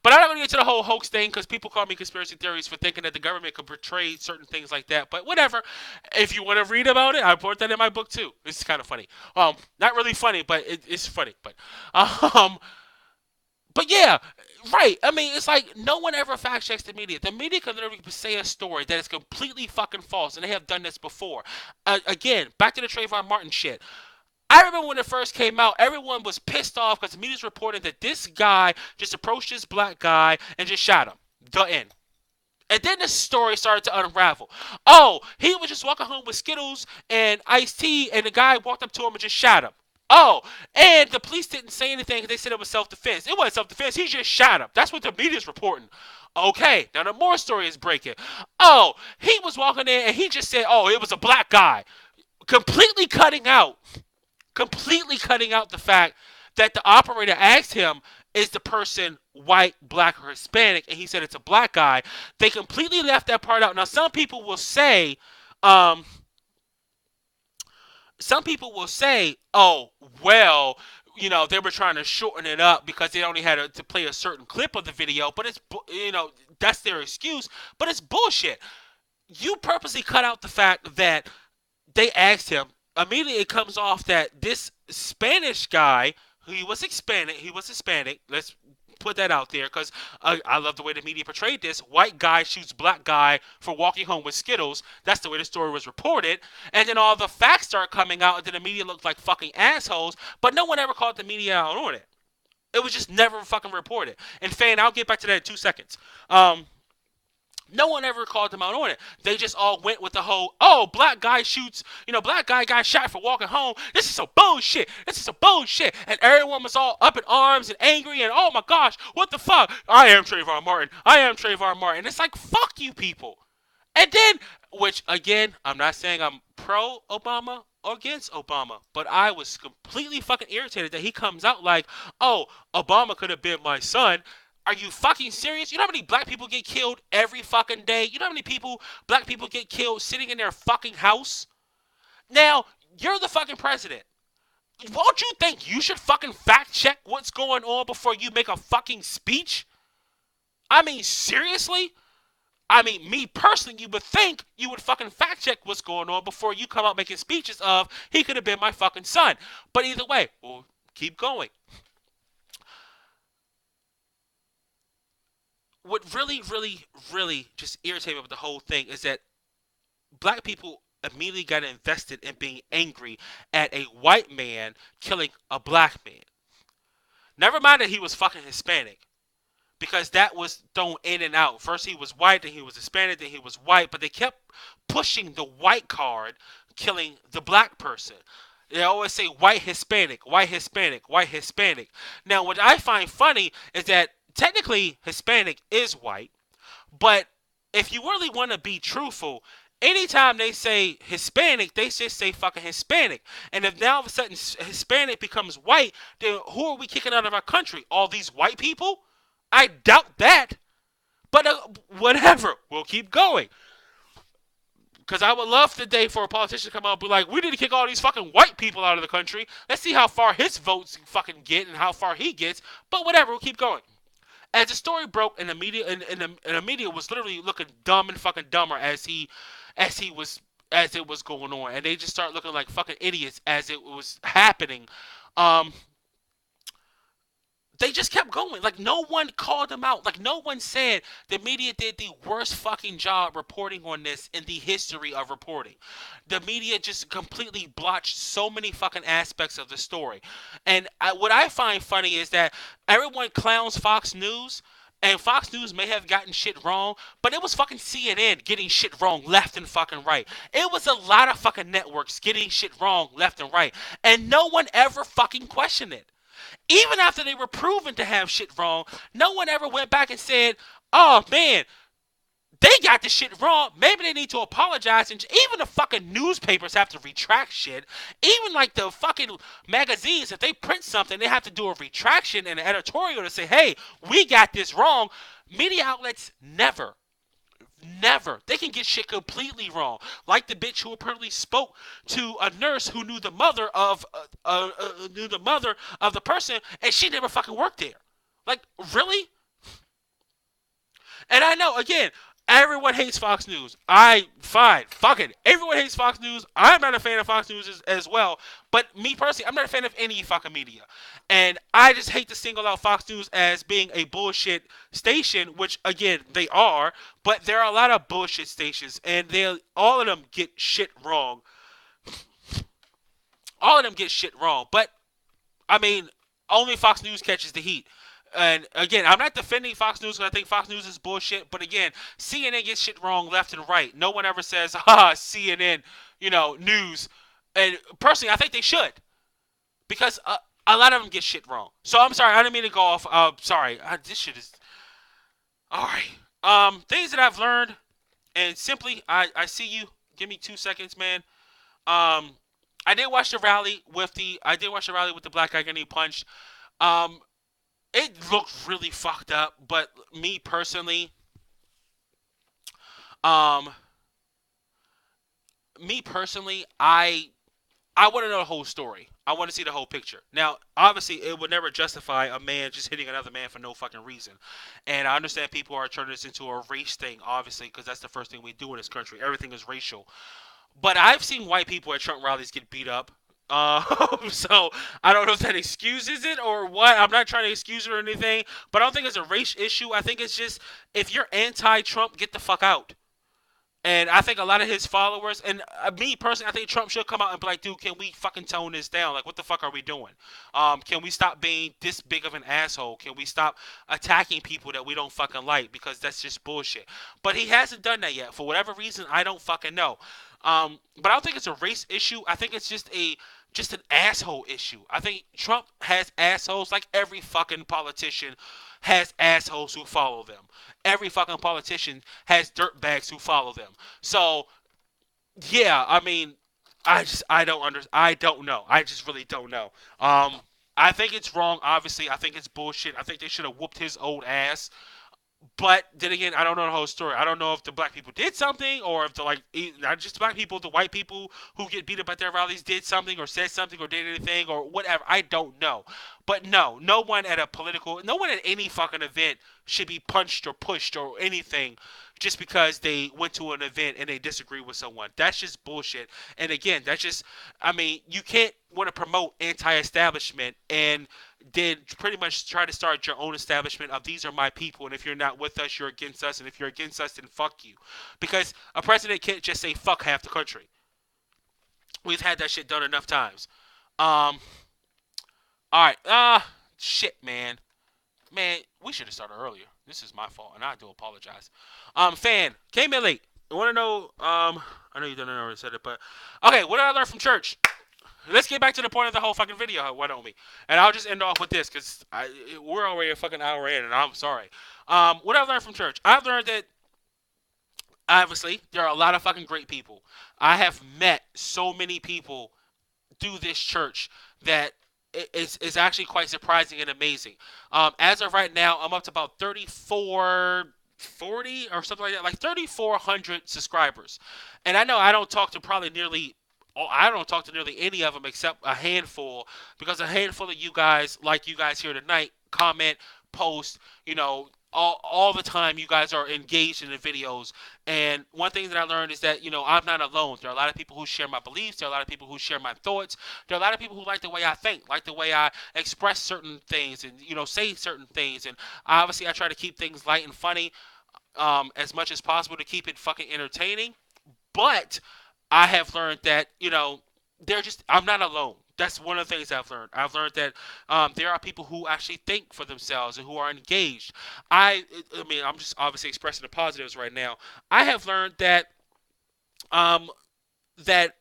But I'm not going to get to the whole hoax thing because people call me conspiracy theories for thinking that the government could portray certain things like that. But whatever. If you want to read about it, I put that in my book too. It's kind of funny. Not really funny, but it's funny. But yeah, right. I mean, it's like no one ever fact checks the media. The media can literally say a story that is completely fucking false, and they have done this before. Again, back to the Trayvon Martin shit. I remember when it first came out, everyone was pissed off because the media's reporting that this guy just approached this black guy and just shot him. The end. And then the story started to unravel. Oh, he was just walking home with Skittles and iced tea, and the guy walked up to him and just shot him. Oh, and the police didn't say anything. They said it was self-defense. It wasn't self-defense. He just shot him. That's what the media's reporting. Okay, now the more story is breaking. Oh, he was walking in, and he just said, oh, it was a black guy. Completely cutting out the fact that the operator asked him, is the person white, black, or Hispanic? And he said it's a black guy. They completely left that part out. Now, some people will say, Um, some people will say, "Oh, well, they were trying to shorten it up because they only had to play a certain clip of the video." But that's their excuse. But it's bullshit. You purposely cut out the fact that they asked him. Immediately, it comes off that this Spanish guy, he was Hispanic. Let's put that out there because I love the way the media portrayed this. White guy shoots black guy for walking home with Skittles. That's the way the story was reported. And then all the facts start coming out, and then the media looked like fucking assholes. But no one ever called the media out on it. It was just never fucking reported. And Fan, I'll get back to that in 2 seconds. No one ever called them out on it. They just all went with the whole, oh, black guy shoots, black guy got shot for walking home. This is some bullshit. This is some bullshit. And everyone was all up in arms and angry and, oh my gosh, what the fuck? I am Trayvon Martin. I am Trayvon Martin. It's like, fuck you people. And then, which again, I'm not saying I'm pro Obama or against Obama, but I was completely fucking irritated that he comes out like, oh, Obama could have been my son. Are you fucking serious? You know how many black people get killed every fucking day? You know how many black people get killed sitting in their fucking house? Now, you're the fucking president. Won't you think you should fucking fact check what's going on before you make a fucking speech? I mean, seriously? I mean, me personally, you would think you would fucking fact check what's going on before you come out making speeches of, he could have been my fucking son. But either way, we'll keep going. What really, really, really just irritated me with the whole thing is that black people immediately got invested in being angry at a white man killing a black man. Never mind that he was fucking Hispanic. Because that was thrown in and out. First he was white, then he was Hispanic, then he was white, but they kept pushing the white card, killing the black person. They always say white Hispanic, white Hispanic, white Hispanic. Now, what I find funny is that technically Hispanic is white, but if you really want to be truthful, anytime they say Hispanic, they just say fucking Hispanic. And if now all of a sudden Hispanic becomes white, then who are we kicking out of our country? All these white people? I doubt that. But whatever. We'll keep going. Because I would love today for a politician to come out and be like, we need to kick all these fucking white people out of the country. Let's see how far his votes fucking get and how far he gets. But whatever. We'll keep going. As the story broke, and the media was literally looking dumb and fucking dumber as it was going on, and they just start looking like fucking idiots as it was happening. They just kept going. Like, no one called them out. Like, no one said the media did the worst fucking job reporting on this in the history of reporting. The media just completely blotched so many fucking aspects of the story. And what I find funny is that everyone clowns Fox News. And Fox News may have gotten shit wrong, but it was fucking CNN getting shit wrong left and fucking right. It was a lot of fucking networks getting shit wrong left and right. And no one ever fucking questioned it. Even after they were proven to have shit wrong, no one ever went back and said, oh man, they got this shit wrong. Maybe they need to apologize. And even the fucking newspapers have to retract shit. Even like the fucking magazines, if they print something, they have to do a retraction and an editorial to say, hey, we got this wrong. Media outlets never. Never. They can get shit completely wrong. Like the bitch who apparently spoke to a nurse who knew the mother of the person, and she never fucking worked there. Like, really? And I know, again, everyone hates Fox News. Fine, fuck it. Everyone hates Fox News. I'm not a fan of Fox News as well. But me personally, I'm not a fan of any fucking media. And I just hate to single out Fox News as being a bullshit station, which, again, they are. But there are a lot of bullshit stations, and all of them get shit wrong. All of them get shit wrong. But, I mean, only Fox News catches the heat. And again, I'm not defending Fox News because I think Fox News is bullshit. But again, CNN gets shit wrong left and right. No one ever says, CNN, news. And personally, I think they should. Because a lot of them get shit wrong. So I'm sorry, I didn't mean to go off. Sorry, this shit is... Alright. Things that I've learned. And simply, I see you. Give me 2 seconds, man. I did watch the rally with the black guy getting punched. It looked really fucked up, but me personally, me personally, I want to know the whole story. I want to see the whole picture. Now, obviously, it would never justify a man just hitting another man for no fucking reason. And I understand people are turning this into a race thing, obviously, because that's the first thing we do in this country. Everything is racial. But I've seen white people at Trump rallies get beat up. So I don't know if that excuses it or what. I'm not trying to excuse it or anything, but I don't think it's a race issue. I think it's just if you're anti-Trump, get the fuck out. And I think a lot of his followers, and me personally, I think Trump should come out and be like, dude, can we fucking tone this down? Like, what the fuck are we doing? Can we stop being this big of an asshole? Can we stop attacking people that we don't fucking like? Because that's just bullshit. But he hasn't done that yet. For whatever reason, I don't fucking know. But I don't think it's a race issue. I think it's just an asshole issue. I think Trump has assholes like every fucking politician has assholes who follow them. Every fucking politician has dirtbags who follow them. So yeah, I mean, I don't know. I just really don't know. I think it's wrong. Obviously, I think it's bullshit. I think they should have whooped his old ass. But then again, I don't know the whole story. I don't know if the black people did something, or if the not just the black people, the white people who get beat up at their rallies did something, or said something, or did anything, or whatever. I don't know. But no, no one at any fucking event should be punched or pushed or anything just because they went to an event and they disagree with someone. That's just bullshit. And again, that's just, I mean, you can't want to promote anti-establishment and then pretty much try to start your own establishment of these are my people, and if you're not with us, you're against us, and if you're against us, then fuck you. Because a president can't just say fuck half the country. We've had that shit done enough times. Um, all right. Shit, man. Man, we should have started earlier. This is my fault, and I do apologize. Fan came in late. I want to know. I know you didn't already said it, but okay. What did I learn from church? Let's get back to the point of the whole fucking video. Why don't we? And I'll just end off with this because we're already a fucking hour in, and I'm sorry. What I've learned from church, I've learned that obviously there are a lot of fucking great people. I have met so many people through this church that is actually quite surprising and amazing. As of right now, I'm up to about 3440 or something like that, like 3,400 subscribers. And I know I don't talk to probably nearly I don't talk to nearly any of them except a handful, because a handful of you guys, like you guys here tonight, comment, post, all the time you guys are engaged in the videos. And one thing that I learned is that, I'm not alone. There are a lot of people who share my beliefs. There are a lot of people who share my thoughts. There are a lot of people who like the way I think, like the way I express certain things and, say certain things. And obviously I try to keep things light and funny as much as possible to keep it fucking entertaining. But I have learned that, I'm not alone. That's one of the things I've learned. I've learned that there are people who actually think for themselves and who are engaged. I mean, I'm just obviously expressing the positives right now. I have learned that um, that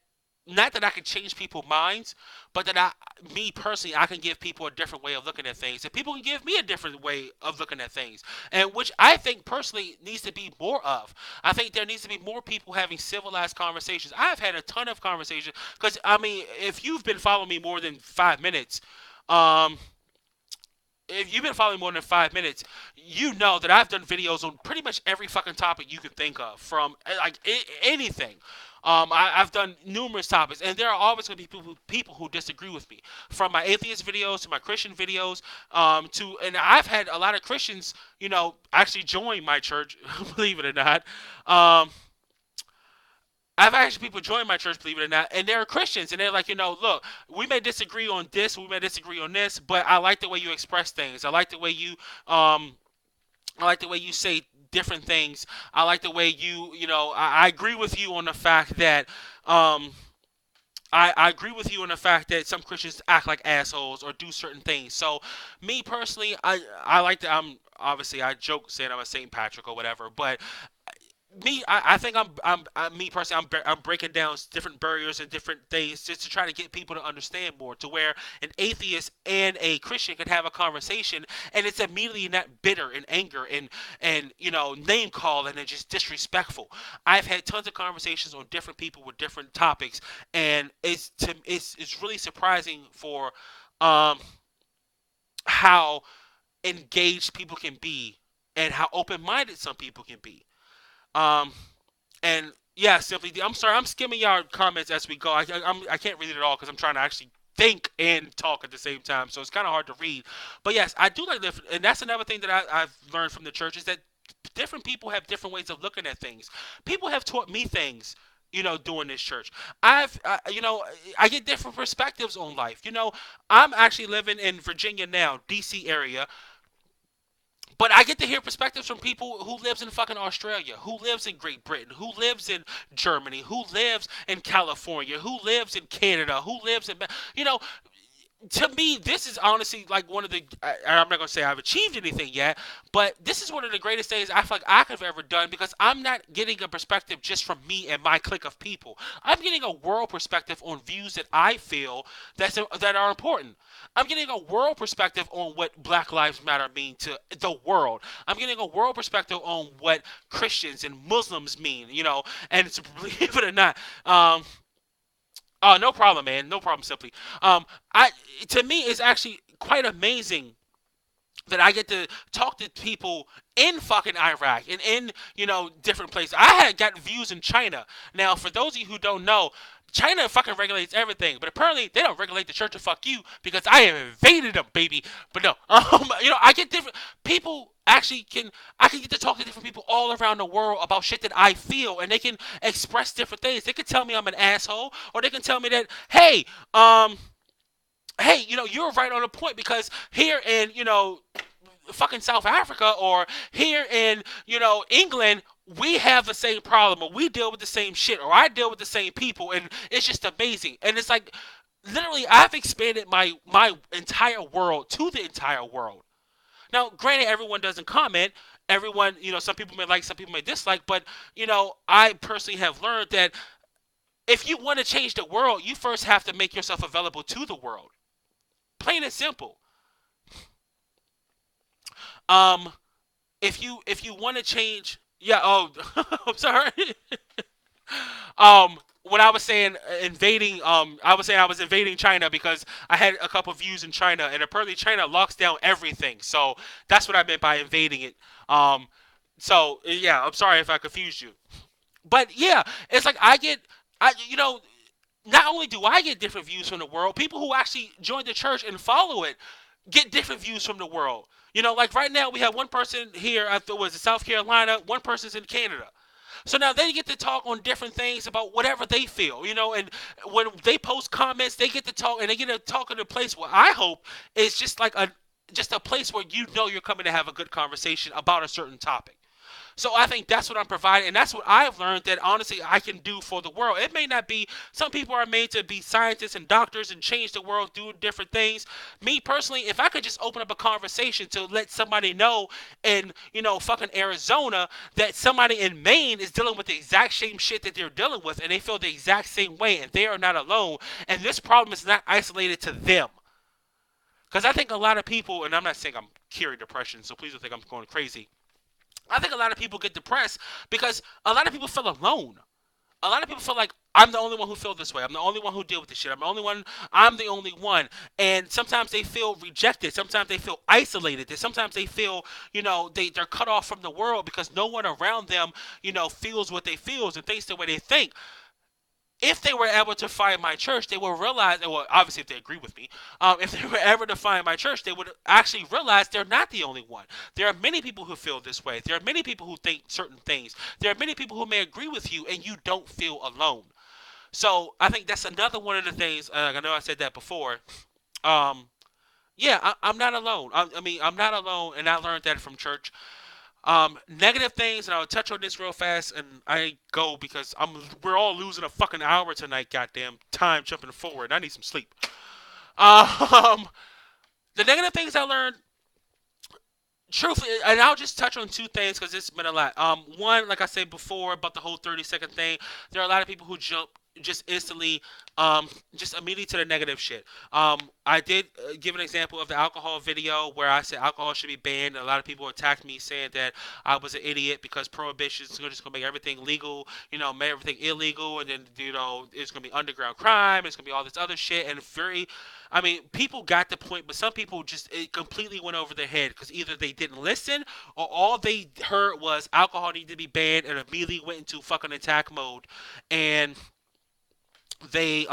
not that I can change people's minds, but that me personally, I can give people a different way of looking at things, and people can give me a different way of looking at things, and which I think personally needs to be more of. I think there needs to be more people having civilized conversations. I've had a ton of conversations because I mean, if you've been following me more than 5 minutes, um, if you've been following more than 5 minutes, you know that I've done videos on pretty much every fucking topic you can think of, from like anything. I've done numerous topics, and there are always going to be people who disagree with me. From my atheist videos to my Christian videos, and I've had a lot of Christians, actually join my church, believe it or not. I've actually people join my church, believe it or not, and they're Christians, and they're like, look, we may disagree on this, we may disagree on this, but I like the way you express things. I like the way you say different things. I like the way I agree with you on the fact that, I agree with you on the fact that some Christians act like assholes or do certain things. So, me personally, I like to. Obviously I joke saying I'm a Saint Patrick or whatever, but I think me personally, I'm breaking down different barriers and different things just to try to get people to understand more, to where an atheist and a Christian can have a conversation, and it's immediately not bitter and anger and name calling and just disrespectful. I've had tons of conversations on different people with different topics, and it's really surprising for um how engaged people can be and how open minded some people can be. Um, and Yeah, simply. I'm sorry. I'm skimming y'all comments as we go. I can't read it all because I'm trying to actually think and talk at the same time. So it's kind of hard to read. But yes, I do like different, and that's another thing that I've learned from the church is that different people have different ways of looking at things. People have taught me things. Doing this church, I get different perspectives on life. I'm actually living in Virginia now, D.C. area, but I get to hear perspectives from people who lives in fucking Australia, who lives in Great Britain, who lives in Germany, who lives in California, who lives in Canada, who lives in, you know, to me, this is honestly like one of the. I'm not gonna say I've achieved anything yet, but this is one of the greatest things I feel like I could have ever done because I'm not getting a perspective just from me and my clique of people. I'm getting a world perspective on views that I feel that are important. I'm getting a world perspective on what Black Lives Matter mean to the world. I'm getting a world perspective on what Christians and Muslims mean. And it's, believe it or not, oh, no problem, man. No problem. Simply, I to me it's actually quite amazing that I get to talk to people in fucking Iraq and in different places. I had got views in China. Now, for those of you who don't know, China fucking regulates everything, but apparently they don't regulate the church to fuck you because I have invaded them, baby. But no, I get different people. Actually, I can get to talk to different people all around the world about shit that I feel, and they can express different things. They can tell me I'm an asshole, or they can tell me that, hey, you're right on the point because here in, fucking South Africa or here in, England, we have the same problem or we deal with the same shit or I deal with the same people and it's just amazing. And it's like literally I've expanded my entire world to the entire world. Now, granted, everyone doesn't comment. Everyone, some people may like, some people may dislike, but I personally have learned that if you want to change the world, you first have to make yourself available to the world. Plain and simple. Um, if you want to change, yeah. Oh, I'm sorry. When I was saying invading, I was saying I was invading China because I had a couple views in China, and apparently China locks down everything. So that's what I meant by invading it. Um, so yeah, I'm sorry if I confused you, but yeah, it's like not only do I get different views from the world, people who actually join the church and follow it get different views from the world. Like right now we have one person here. I thought was in South Carolina. One person's in Canada. So now they get to talk on different things about whatever they feel, and when they post comments, they get to talk and they get to talk in a place where I hope is just a place where you're coming to have a good conversation about a certain topic. So I think that's what I'm providing, and that's what I've learned that honestly I can do for the world. It may not be. Some people are made to be scientists and doctors and change the world, do different things. Me personally, if I could just open up a conversation to let somebody know in fucking Arizona that somebody in Maine is dealing with the exact same shit that they're dealing with, and they feel the exact same way, and they are not alone, and this problem is not isolated to them. Because I think a lot of people, and I'm not saying I'm curing depression, so please don't think I'm going crazy. I think a lot of people get depressed because a lot of people feel alone. A lot of people feel like I'm the only one who feel this way. I'm the only one who deal with this shit. I'm the only one. I'm the only one. And sometimes they feel rejected. Sometimes they feel isolated. Sometimes they feel, they're cut off from the world because no one around them, feels what they feels and thinks the way they think. If they were able to find my church, they will realize, well, obviously if they agree with me, if they were ever to find my church, they would actually realize they're not the only one. There are many people who feel this way. There are many people who think certain things. There are many people who may agree with you, and you don't feel alone. So I think that's another one of the things. I know I said that before. Um, yeah, I'm not alone. I'm not alone, and I learned that from church. Negative things, and I'll touch on this real fast, and I go because we're all losing a fucking hour tonight. Goddamn time jumping forward. I need some sleep. Um, the negative things I learned, truthfully, and I'll just touch on two things because it's been a lot. One, like I said before about the whole 30-second thing, there are a lot of people who jump just instantly, just immediately to the negative shit. I did give an example of the alcohol video where I said alcohol should be banned. A lot of people attacked me saying that I was an idiot because prohibition is just gonna make everything legal, make everything illegal, and then it's gonna be underground crime. It's gonna be all this other shit, and very. I mean, people got the point, but some people just it completely went over their head because either they didn't listen or all they heard was alcohol needed to be banned and immediately went into fucking attack mode. And they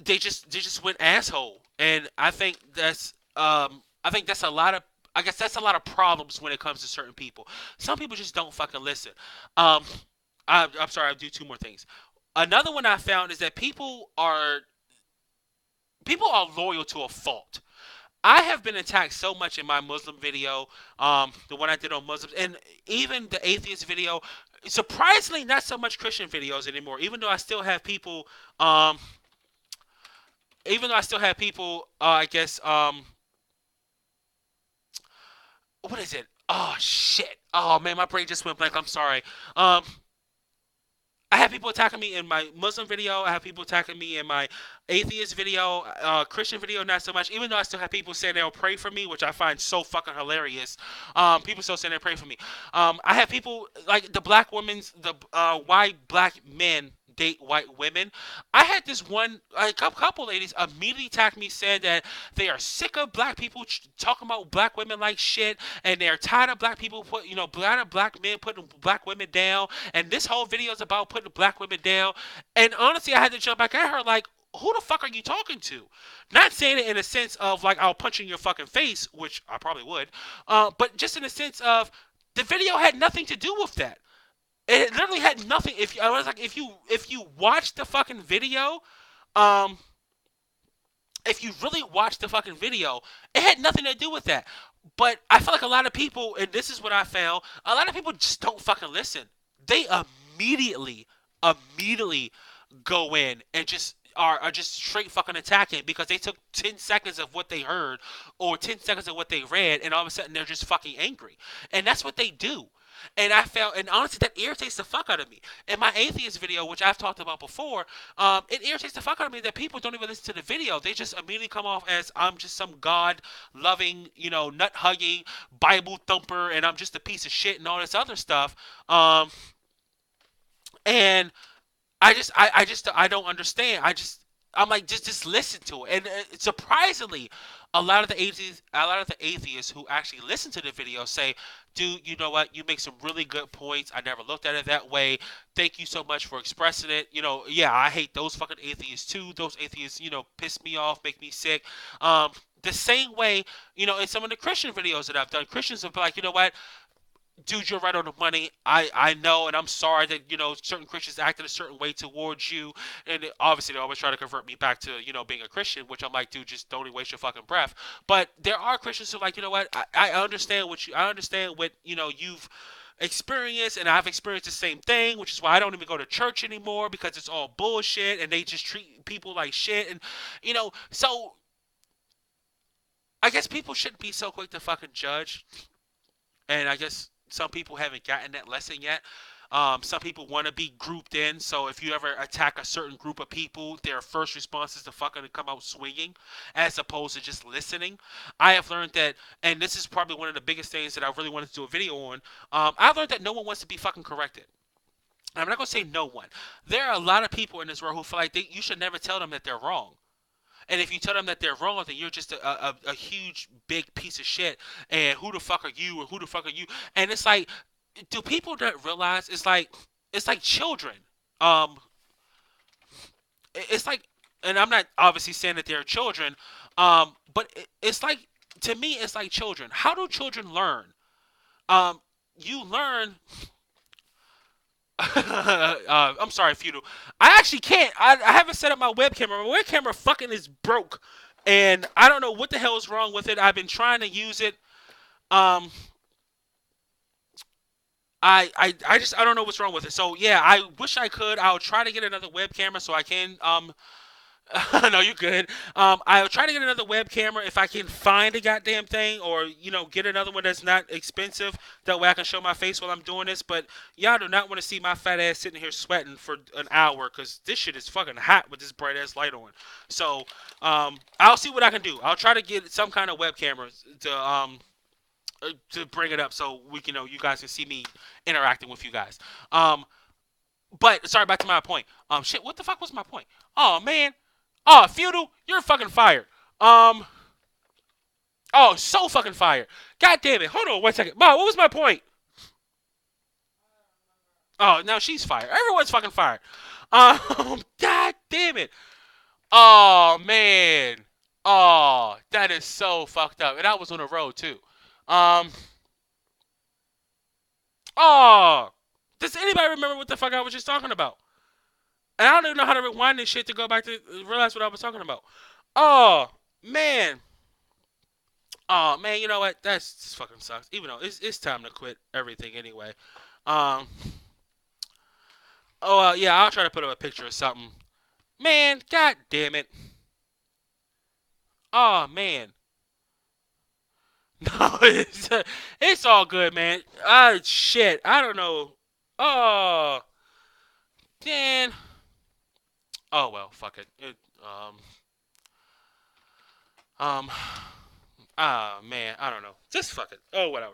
they just went asshole, and I think that's a lot of I guess that's a lot of problems when it comes to certain people. Some people just don't fucking listen. Um, I'm sorry, I'll do two more things. Another one I found is that people are loyal to a fault. I have been attacked so much in my Muslim video, the one I did on Muslims, and even the atheist video. Surprisingly, not so much Christian videos anymore. Um, even though I still have people, I guess, what is it? Oh shit! Oh man, my brain just went blank. I'm sorry. Um, I have people attacking me in my Muslim video. I have people attacking me in my atheist video, Christian video, not so much. Even though I still have people saying they'll pray for me, which I find so fucking hilarious. People still saying they pray for me. I have people like the black women's, the why black men date white women. I had this one, a couple ladies immediately attack me, saying that they are sick of black people talking about black women like shit, and they're tired of black people tired of black men putting black women down, and this whole video is about putting black women down. And honestly, I had to jump back at her like, who the fuck are you talking to? Not saying it in a sense of like I'll punch you in your fucking face, which I probably would, but just in the sense of the video had nothing to do with that. It literally had nothing. If I was like, if you watch the fucking video, um, if you really watch the fucking video, it had nothing to do with that. But I feel like a lot of people, and this is what I found, a lot of people just don't fucking listen. They immediately, immediately go in and just are just straight fucking attacking because they took 10 seconds of what they heard or 10 seconds of what they read, and all of a sudden they're just fucking angry. And that's what they do. And I felt, and honestly, that irritates the fuck out of me. In my atheist video, which I've talked about before, it irritates the fuck out of me that people don't even listen to the video. They just immediately come off as I'm just some God loving, nut hugging, Bible thumper, and I'm just a piece of shit and all this other stuff. And I don't understand. I'm like, just listen to it. And surprisingly, a lot of the atheists who actually listen to the video say, "Dude, you know what? You make some really good points. I never looked at it that way. Thank you so much for expressing it. Yeah, I hate those fucking atheists too. Those atheists, piss me off, make me sick." The same way, in some of the Christian videos that I've done, Christians have been like, you know what? Dude, you're right on the money. I know, and I'm sorry that certain Christians acted a certain way towards you, and obviously they always try to convert me back to being a Christian, which I'm like, dude, just don't even waste your fucking breath. But there are Christians who are like, you know what, I understand I understand what you've experienced, and I've experienced the same thing, which is why I don't even go to church anymore because it's all bullshit, and they just treat people like shit, and so I guess people shouldn't be so quick to fucking judge, and I guess some people haven't gotten that lesson yet. Some people want to be grouped in, so if you ever attack a certain group of people, their first response is to fucking come out swinging, as opposed to just listening. I have learned that, and this is probably one of the biggest things that I really wanted to do a video on. I've learned that no one wants to be fucking corrected. And I'm not gonna say no one. There are a lot of people in this world who feel like you should never tell them that they're wrong. And if you tell them that they're wrong, then you're just a huge big piece of shit. And who the fuck are you? And who the fuck are you? And it's like, do people not realize it's like children? Um, it's like, and I'm not obviously saying that they're children, but it's like, to me, it's like children. How do children learn? You learn. I'm sorry, feudal. I actually can't. I haven't set up my webcam. My webcam fucking is broke, and I don't know what the hell is wrong with it. I've been trying to use it. Um, I don't know what's wrong with it. So yeah, I wish I could. I'll try to get another web camera so I can No, you good. I'll try to get another web camera if I can find a goddamn thing, or get another one that's not expensive. That way I can show my face while I'm doing this. But y'all do not want to see my fat ass sitting here sweating for an hour because this shit is fucking hot with this bright ass light on. So, I'll see what I can do. I'll try to get some kind of web camera to bring it up so we can you guys can see me interacting with you guys. But sorry, back to my point. Shit, what the fuck was my point? Oh man. Oh, feudal, you're fucking fired. Um, oh, so fucking fired. God damn it. Hold on 1 second. Ma, what was my point? Oh, now she's fired. Everyone's fucking fired. God damn it. Oh man. Oh, that is so fucked up. And I was on the road too. Um. Oh. Does anybody remember what the fuck I was just talking about? And I don't even know how to rewind this shit to go back to realize what I was talking about. Oh man. Oh man, you know what? That's just fucking sucks. Even though it's time to quit everything anyway. Um. Oh yeah, I'll try to put up a picture of something. Man, god damn it. Oh man. No, it's all good, man. Shit. I don't know. Oh, Dan. Oh well, fuck it. Um. Man, I don't know. Just fuck it. Oh, whatever.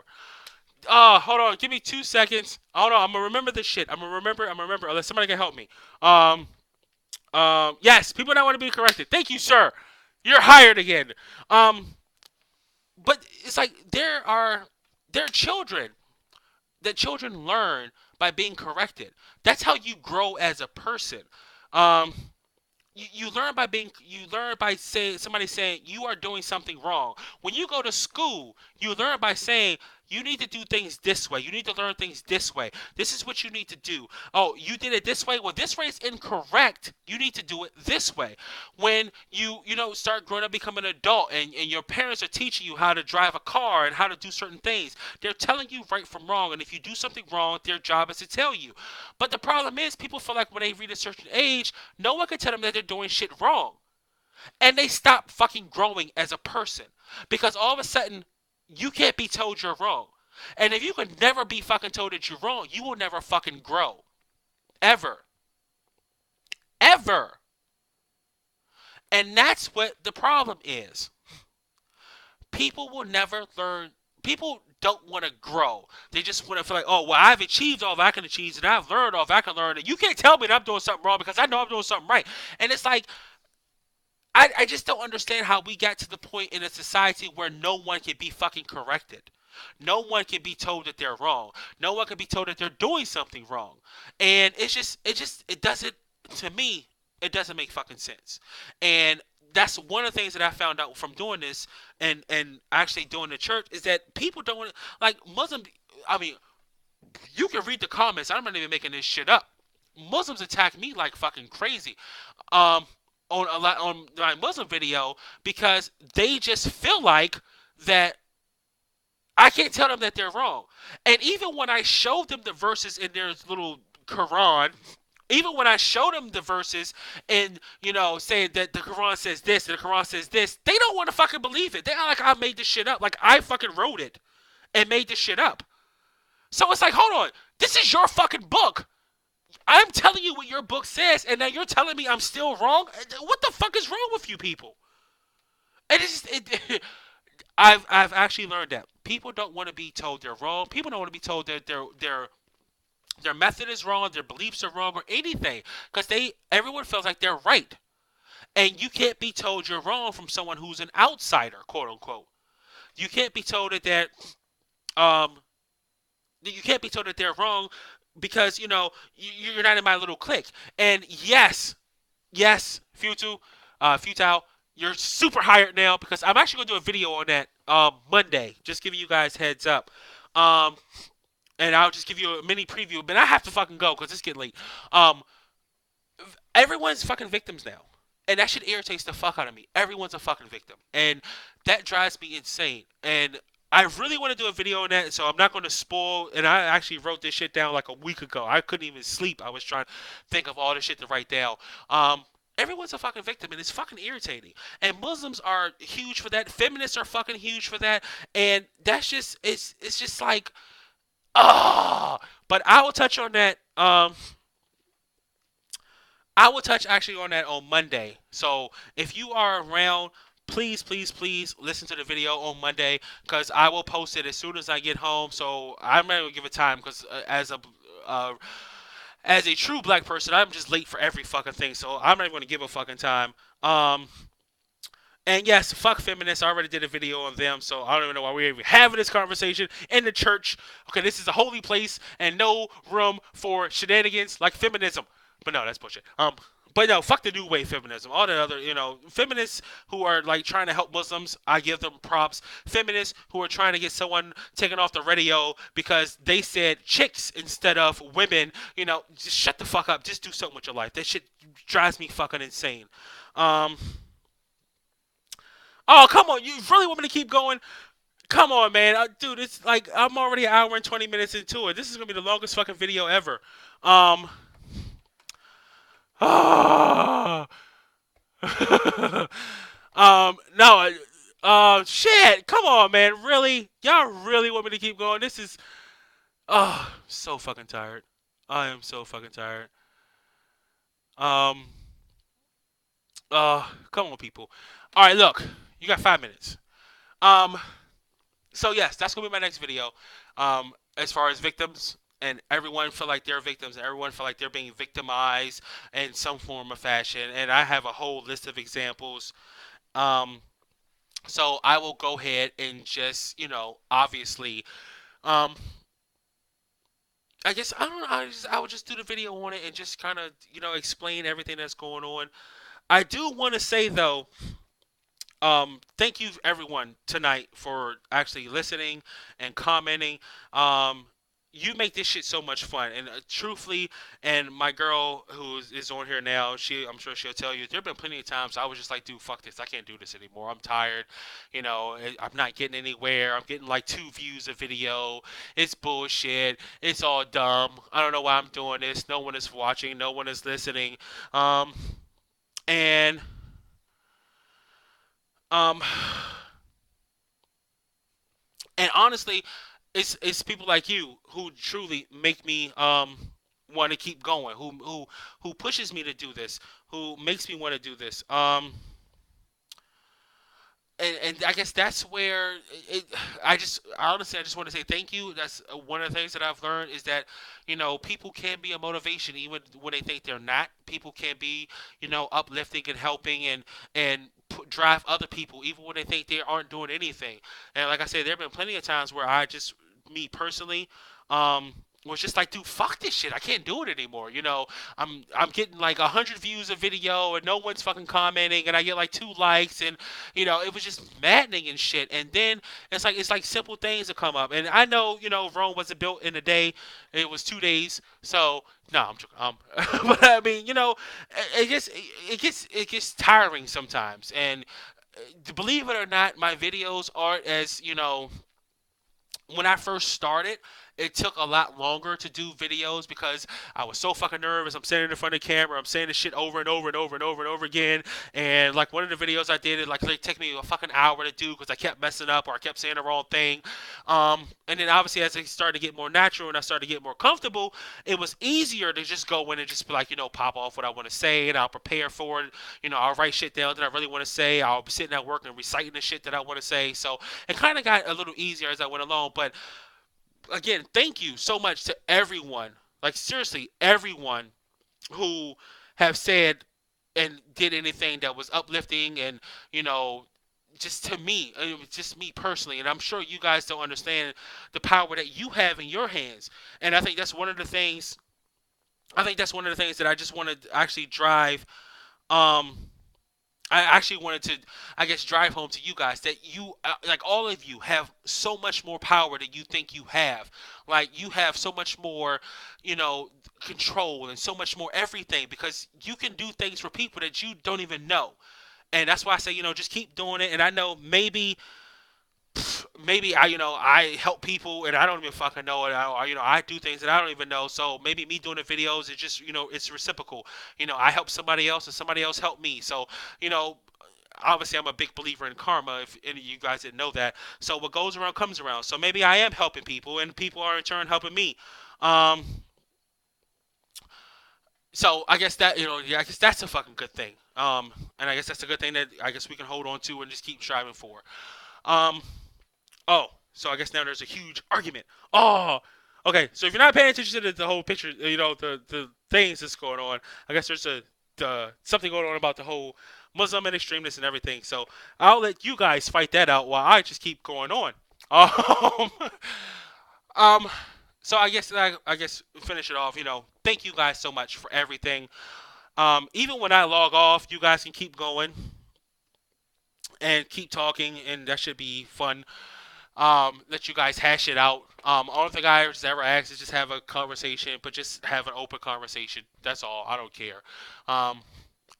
Hold on. Give me 2 seconds. Hold on. I'm gonna remember this shit. I'm gonna remember. I'm gonna remember. Unless somebody can help me. Um. Yes. People don't want to be corrected. Thank you, sir. You're hired again. Um. But it's like there are children that children learn by being corrected. That's how you grow as a person. Um. You learn by saying somebody saying you are doing something wrong. When you go to school, you learn by saying you need to do things this way. You need to learn things this way. This is what you need to do. Oh, you did it this way. Well, this way is incorrect. You need to do it this way. When you start growing up, become an adult, and your parents are teaching you how to drive a car and how to do certain things, they're telling you right from wrong. And if you do something wrong, their job is to tell you. But the problem is, people feel like when they reach a certain age, no one can tell them that they're doing shit wrong. And they stop fucking growing as a person. Because all of a sudden, you can't be told you're wrong. And if you can never be fucking told that you're wrong, you will never fucking grow. Ever. Ever. And that's what the problem is. People will never learn. People don't want to grow. They just want to feel like, oh, well, I've achieved all that I can achieve, and I've learned all that I can learn. And you can't tell me that I'm doing something wrong because I know I'm doing something right. And it's like, I just don't understand how we got to the point in a society where no one can be fucking corrected. No one can be told that they're wrong. No one can be told that they're doing something wrong. And it doesn't, to me, it doesn't make fucking sense. And that's one of the things that I found out from doing this and actually doing the church is that people don't want, like Muslim. I mean, you can read the comments. I'm not even making this shit up. Muslims attack me like fucking crazy. Um, on my Muslim video because they just feel like that I can't tell them that they're wrong. And even when I showed them the verses in their little Quran, even when I showed them the verses and saying that the Quran says this and the Quran says this, they don't want to fucking believe it. They act like I made this shit up, like I fucking wrote it and made this shit up. So it's like, hold on, this is your fucking book. I'm telling you what your book says, and now you're telling me I'm still wrong. What the fuck is wrong with you people? And I've actually learned that people don't want to be told they're wrong. People don't want to be told that their method is wrong, their beliefs are wrong, or anything, because everyone feels like they're right, and you can't be told you're wrong from someone who's an outsider, quote unquote. You can't be told that um you can't be told that they're wrong because you're not in my little clique. And yes, Futile, you're super hired now because I'm actually gonna do a video on that Monday. Just giving you guys heads up. Um, and I'll just give you a mini preview, but I have to fucking go because it's getting late. Um, Everyone's fucking victims now. And that shit irritates the fuck out of me. Everyone's a fucking victim. And that drives me insane. And I really want to do a video on that, so I'm not going to spoil. And I actually wrote this shit down like a week ago. I couldn't even sleep. I was trying to think of all the shit to write down. Everyone's a fucking victim, and it's fucking irritating. And Muslims are huge for that. Feminists are fucking huge for that. And that's just it's just like ah. But I will touch on that. I will touch actually on that on Monday. So if you are around, please, please, please listen to the video on Monday because I will post it as soon as I get home. So I'm not gonna give it time because uh, as a true black person, I'm just late for every fucking thing. So I'm not even gonna give a fucking time. Um, and yes, fuck feminists. I already did a video on them, so I don't even know why we're even having this conversation in the church. Okay, this is a holy place and no room for shenanigans like feminism. But no, that's bullshit. But no, fuck the new wave feminism. All the other, feminists who are like trying to help Muslims, I give them props. Feminists who are trying to get someone taken off the radio because they said chicks instead of women, just shut the fuck up. Just do something with your life. That shit drives me fucking insane. Um, Oh, come on. You really want me to keep going? Come on, man. Dude, it's like I'm already an hour and 20 minutes into it. This is going to be the longest fucking video ever. Um, ah, no. Shit. Come on, man. Really? Y'all really want me to keep going? This is, so fucking tired. I am so fucking tired. Um, come on, people. All right, look. You got 5 minutes. Um, So yes, that's gonna be my next video. As far as victims and everyone feel like they're victims and everyone feel like they're being victimized in some form or fashion, and I have a whole list of examples. Um, so I will go ahead and just obviously, um, I guess I don't know. I would just do the video on it and just kind of explain everything that's going on. I do want to say though, thank you everyone tonight for actually listening and commenting. Um, you make this shit so much fun, and truthfully, and my girl who is on here now, I'm sure she'll tell you. There've been plenty of times I was just like, dude, fuck this, I can't do this anymore. I'm tired. I'm not getting anywhere. I'm getting like 2 views a video. It's bullshit. It's all dumb. I don't know why I'm doing this. No one is watching. No one is listening. Um, and um. And honestly, it's people like you who truly make me want to keep going. Who pushes me to do this? Who makes me want to do this? And I guess that's where it. I just want to say thank you. That's one of the things that I've learned is that people can be a motivation even when they think they're not. People can be uplifting and helping and drive other people even when they think they aren't doing anything. And like I said, there have been plenty of times where me personally, um, was just like, dude, fuck this shit. I can't do it anymore. I'm getting like 100 views a video and no one's fucking commenting, and I get like 2 likes, and it was just maddening and shit. And then it's like simple things that come up, and I know Rome wasn't built in a day. It was 2 days. So no, I'm joking. But I mean, it gets tiring sometimes, and believe it or not, my videos aren't as when I first started, it took a lot longer to do videos because I was so fucking nervous. I'm standing in front of the camera. I'm saying this shit over and over and over and over and over again. And like one of the videos I did, it took me a fucking hour to do because I kept messing up or I kept saying the wrong thing. And then obviously as it started to get more natural and I started to get more comfortable, it was easier to just go in and just be like, pop off what I want to say and I'll prepare for it. I'll write shit down that I really want to say. I'll be sitting at work and reciting the shit that I want to say. So it kind of got a little easier as I went along. But again, thank you so much to everyone. Like seriously, everyone who have said and did anything that was uplifting and you know just to me, it was just me personally, and I'm sure you guys don't understand the power that you have in your hands. And I think that's one of the things. I think that's one of the things that I just want to actually drive. Um, I actually wanted to, I guess, drive home to you guys that you, like all of you, have so much more power than you think you have. Like you have so much more, you know, control and so much more everything because you can do things for people that you don't even know. And that's why I say, just keep doing it. And I know maybe I help people and I don't even fucking know it. I do things that I don't even know. So maybe me doing the videos, it's just it's reciprocal. I help somebody else and somebody else help me. So you know obviously I'm a big believer in karma. If any of you guys didn't know that, so what goes around comes around. So maybe I am helping people, and people are in turn helping me. Um, so I guess that yeah, I guess that's a fucking good thing. And I guess that's a good thing that I guess we can hold on to and just keep striving for. Um, oh, so I guess now there's a huge argument. Oh, okay. So if you're not paying attention to the whole picture, the things that's going on, I guess there's something going on about the whole Muslim and extremists and everything. So I'll let you guys fight that out while I just keep going on. Um, um, so I guess finish it off. Thank you guys so much for everything. Even when I log off, you guys can keep going and keep talking, and that should be fun. Let you guys hash it out. All the guys ever ask is just have a conversation, but just have an open conversation. That's all. I don't care. Um,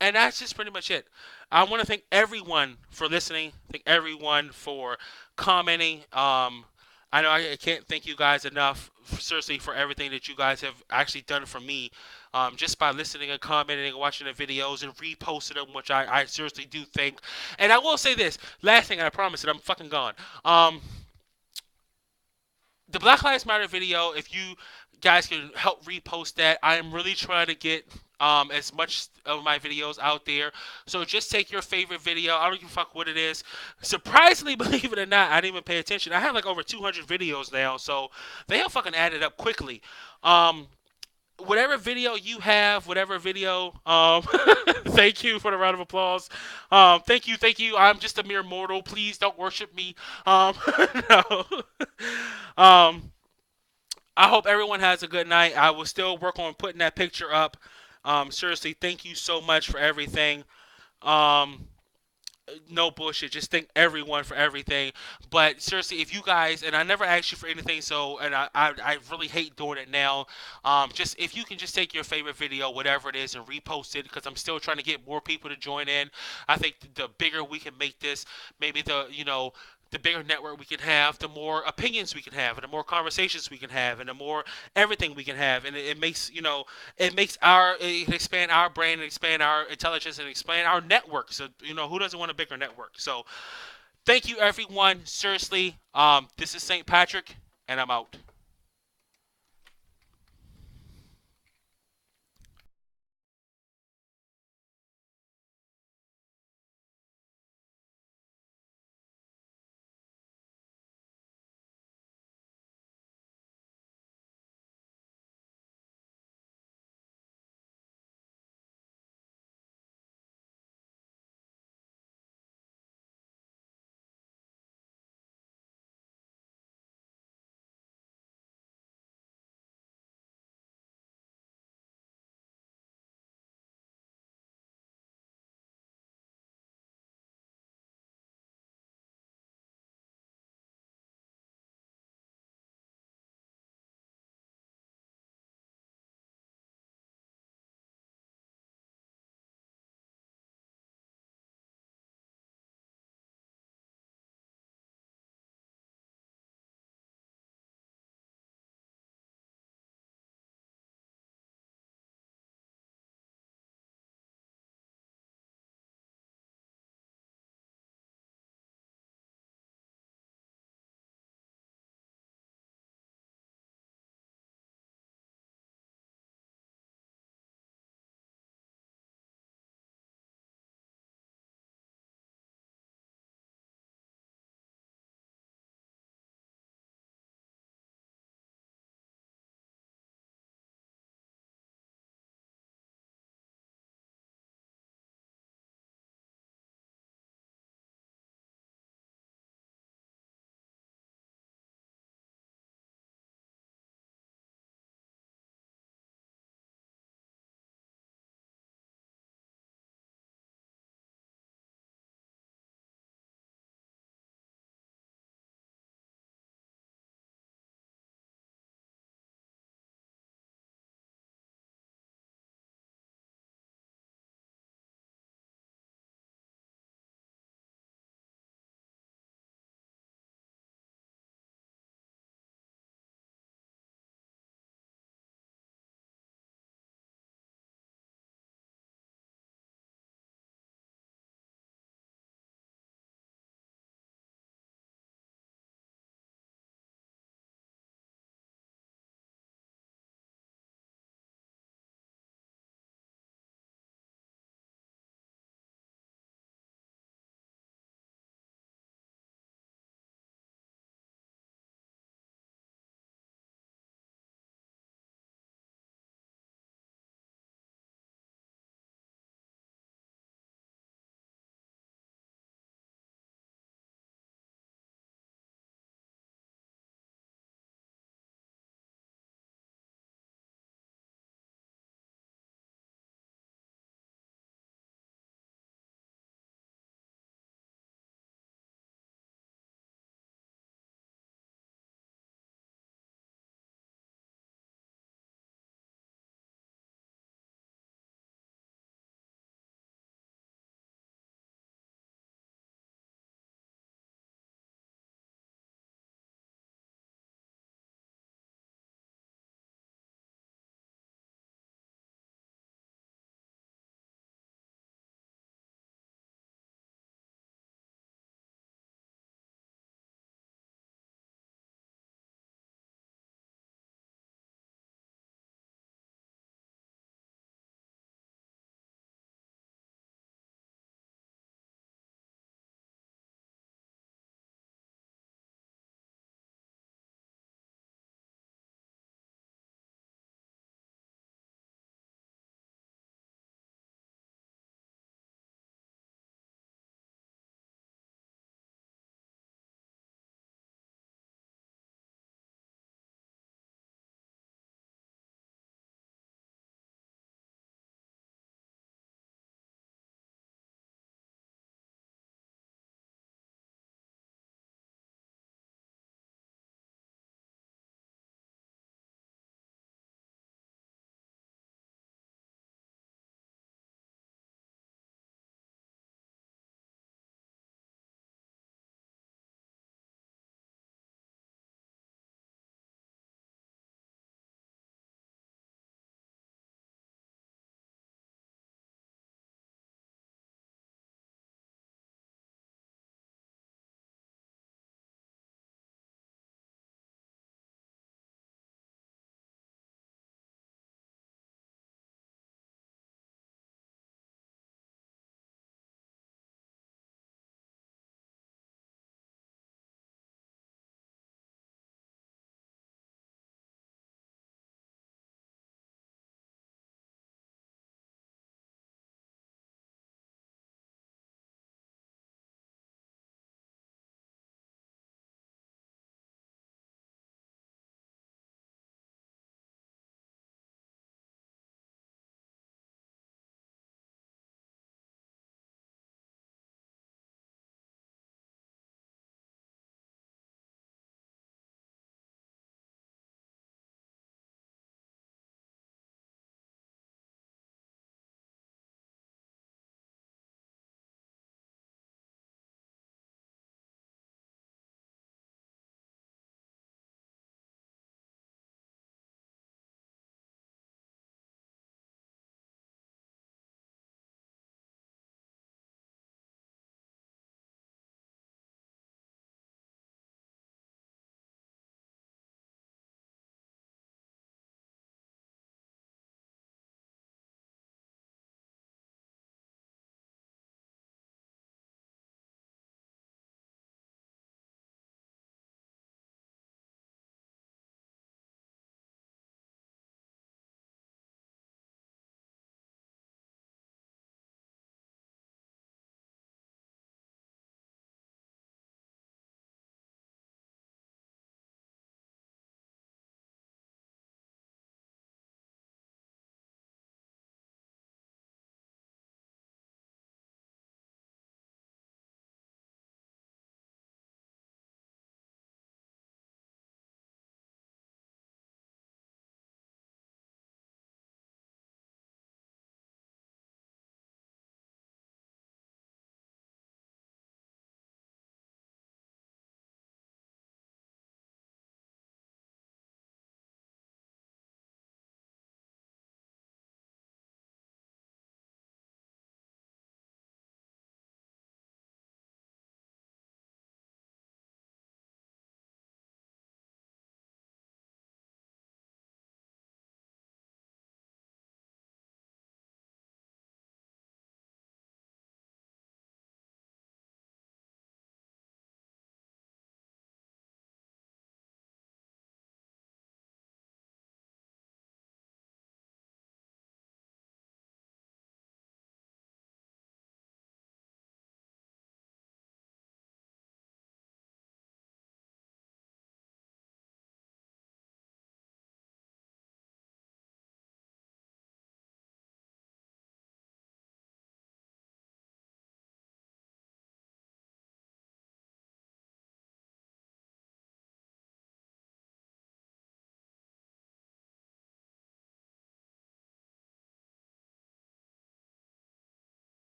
and that's just pretty much it. I want to thank everyone for listening. Thank everyone for commenting. I know I can't thank you guys enough, seriously, for everything that you guys have actually done for me. Just by listening and commenting and watching the videos and reposting them, which I seriously do think. And I will say this last thing, and I promise that I'm fucking gone. The Black Lives Matter video, if you guys can help repost that, I am really trying to get as much of my videos out there. So just take your favorite video. I don't give a fuck what it is. Surprisingly, believe it or not, I didn't even pay attention. I have like over 200 videos now, so they have fucking added up quickly. Whatever video you have, whatever video, thank you for the round of applause. Thank you. I'm just a mere mortal. Please don't worship me. No. um, I hope everyone has a good night. I will still work on putting that picture up. Seriously, thank you so much for everything. Um, no bullshit. Just thank everyone for everything. But seriously, if you guys, and I never asked you for anything, so, and I really hate doing it now. Just if you can just take your favorite video, whatever it is, and repost it, because I'm still trying to get more people to join in. I think the bigger we can make this, maybe the bigger network we can have, the more opinions we can have, and the more conversations we can have, and the more everything we can have, and it makes it can expand our brain and expand our intelligence and expand our network. So who doesn't want a bigger network? So thank you everyone. Seriously, this is St. Patrick, and I'm out.